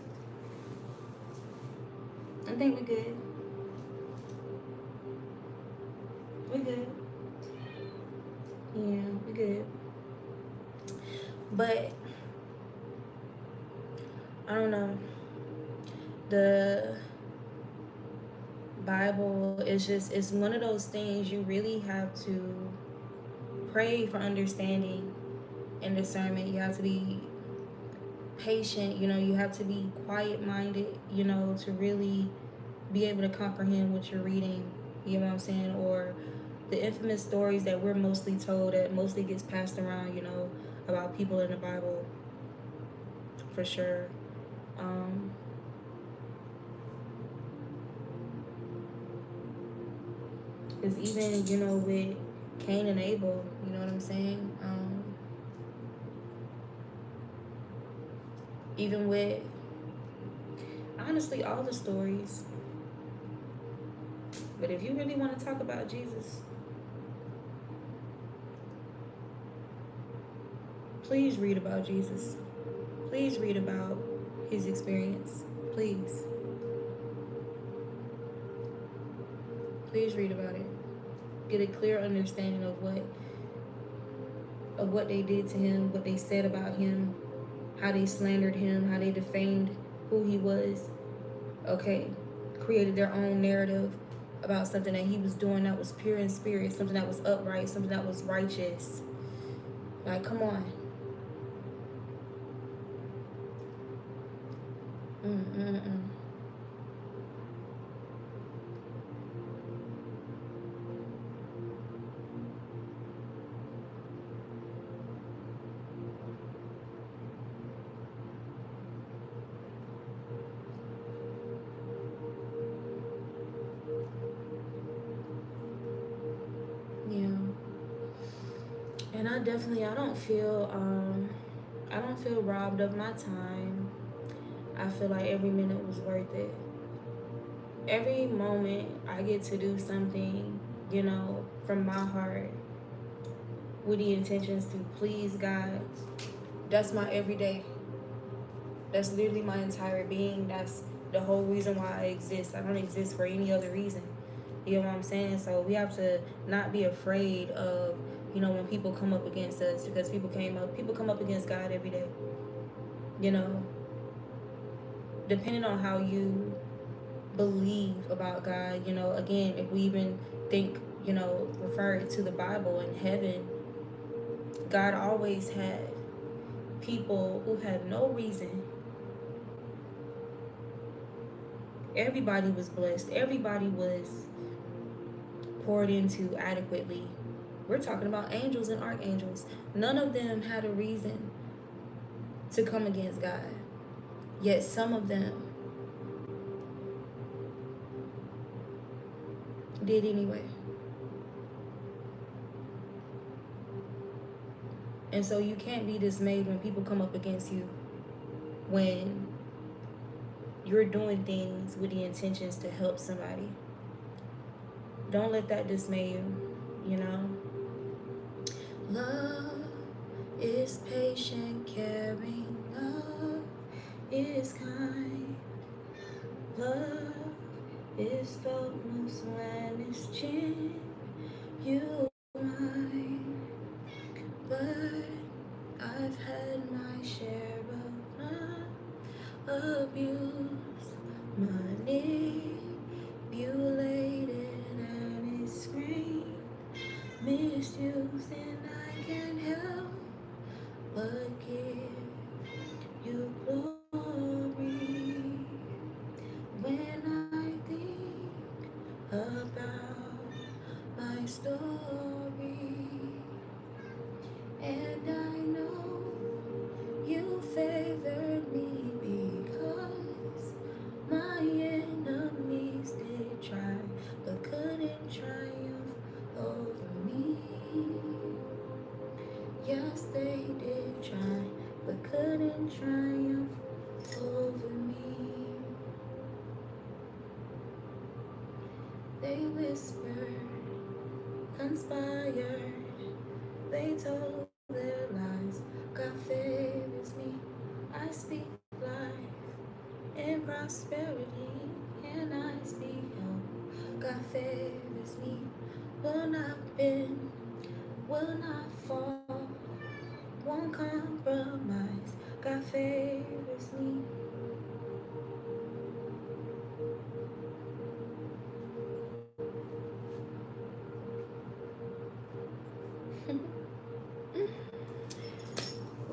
I think we're good. We're good. Yeah, we're good. But I don't know. The Bible is just, it's one of those things you really have to pray for understanding and discernment. You have to be patient, you know, you have to be quiet-minded, you know, to really be able to comprehend what you're reading, you know what I'm saying? Or the infamous stories that we're mostly told, that mostly gets passed around, you know, about people in the Bible, for sure. Because even, you know, with Cain and Abel, you know what I'm saying? Even with, honestly, all the stories. But if you really want to talk about Jesus, please read about Jesus. Please read about his experience. Please. Please read about it. Get a clear understanding of what they did to him, what they said about him, how they slandered him, how they defamed who he was. Okay, created their own narrative about something that he was doing that was pure in spirit, something that was upright, something that was righteous. Like, come on. Mm-mm-mm. Yeah. And I don't feel robbed of my time. I feel like every minute was worth it. Every moment I get to do something, from my heart with the intentions to please God. That's my everyday. That's literally my entire being. That's the whole reason why I exist. I don't exist for any other reason. You know what I'm saying? So we have to not be afraid of, when people come up against us, because people come up against God every day. You know, depending on how you believe about God, again, if we even think, refer to the Bible and heaven, God always had people who had no reason. Everybody was blessed. Everybody was poured into adequately. We're talking about angels and archangels. None of them had a reason to come against God. Yet some of them did anyway. And so you can't be dismayed when people come up against you, when you're doing things with the intentions to help somebody. Don't let that dismay you. Love is patient, caring. Love is kind. Love is felt most when it's genuine. But I've had my share of love abuse, manipulated, and it's screamed misused, and I can't help but give you glory when I think about my story. And I know you favored me because my enemies did try, but couldn't triumph over me. Yes, they did try, but couldn't triumph over me. They whispered, conspired, they told their lies. God favors me. I speak life and prosperity, and I speak health. God favors me. Will not bend, will not fall, won't compromise. God favors me.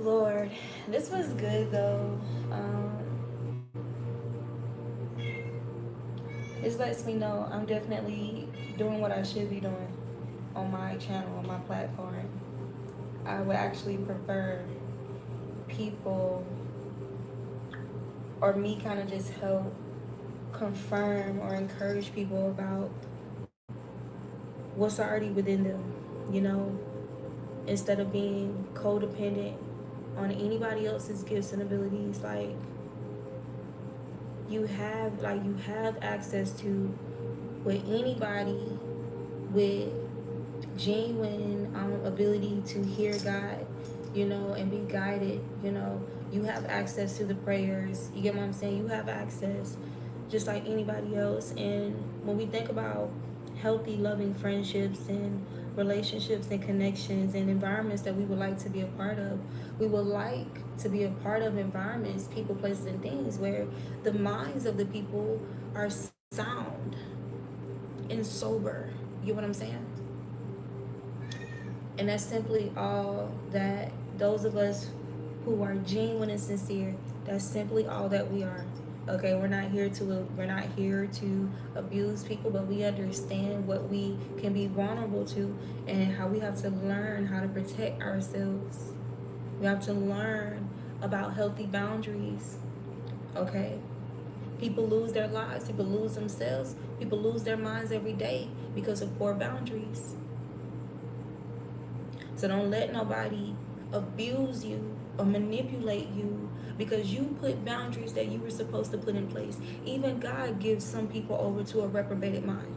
Lord, this was good though. This lets me know I'm definitely doing what I should be doing on my channel, on my platform. I would actually prefer people or me kind of just help confirm or encourage people about what's already within them, you know, instead of being codependent on anybody else's gifts and abilities. You have access to with anybody with genuine ability to hear God, and be guided. You have access to the prayers. You get what I'm saying? You have access just like anybody else. And when we think about healthy, loving friendships and relationships and connections and environments that we would like to be a part of, we would like to be a part of environments, people, places, and things where the minds of the people are sound and sober. You get what I'm saying? And that's simply all that those of us who are genuine and sincere, that's simply all that we are. Okay, we're not here to abuse people, but we understand what we can be vulnerable to and how we have to learn how to protect ourselves. We have to learn about healthy boundaries. Okay? People lose their lives, people lose themselves, people lose their minds every day because of poor boundaries. So don't let nobody abuse you or manipulate you because you put boundaries that you were supposed to put in place. Even God gives some people over to a reprobated mind.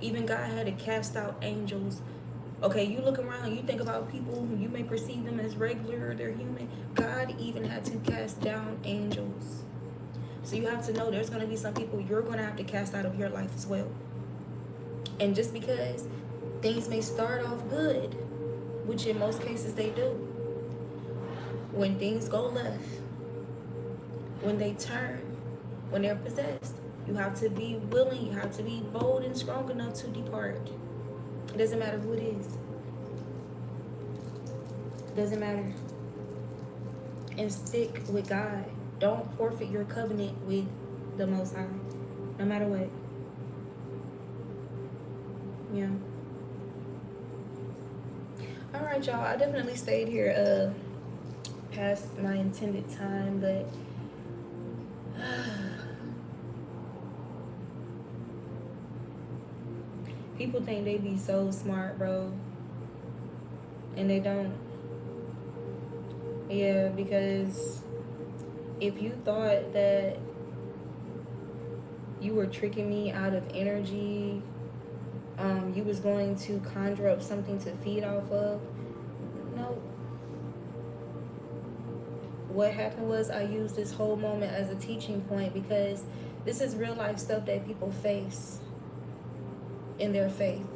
Even God had to cast out angels. Okay, you look around, you think about people who you may perceive them as regular or they're human. God even had to cast down angels. So you have to know there's going to be some people you're going to have to cast out of your life as well. And just because things may start off good, which in most cases they do, when things go left, when they turn, when they're possessed, you have to be willing, you have to be bold and strong enough to depart. It doesn't matter who it is. It doesn't matter. And stick with God. Don't forfeit your covenant with the Most High, no matter what. Yeah. All right, y'all. I definitely stayed here past my intended time, but people think they be so smart, bro, and they don't. Yeah, because if you thought that you were tricking me out of energy, you was going to conjure up something to feed off of, no. What happened was I used this whole moment as a teaching point because this is real life stuff that people face in their faith.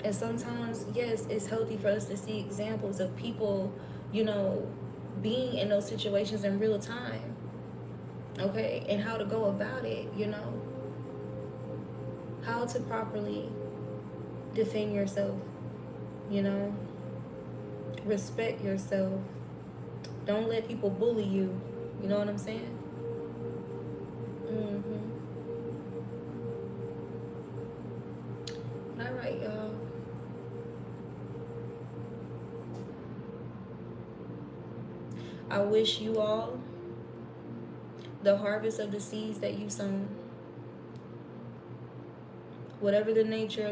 And sometimes, yes, it's healthy for us to see examples of people, being in those situations in real time. Okay? And how to go about it, how to properly defend yourself, respect yourself. Don't let people bully you. You know what I'm saying? All right, y'all. I wish you all the harvest of the seeds that you sown. Whatever the nature of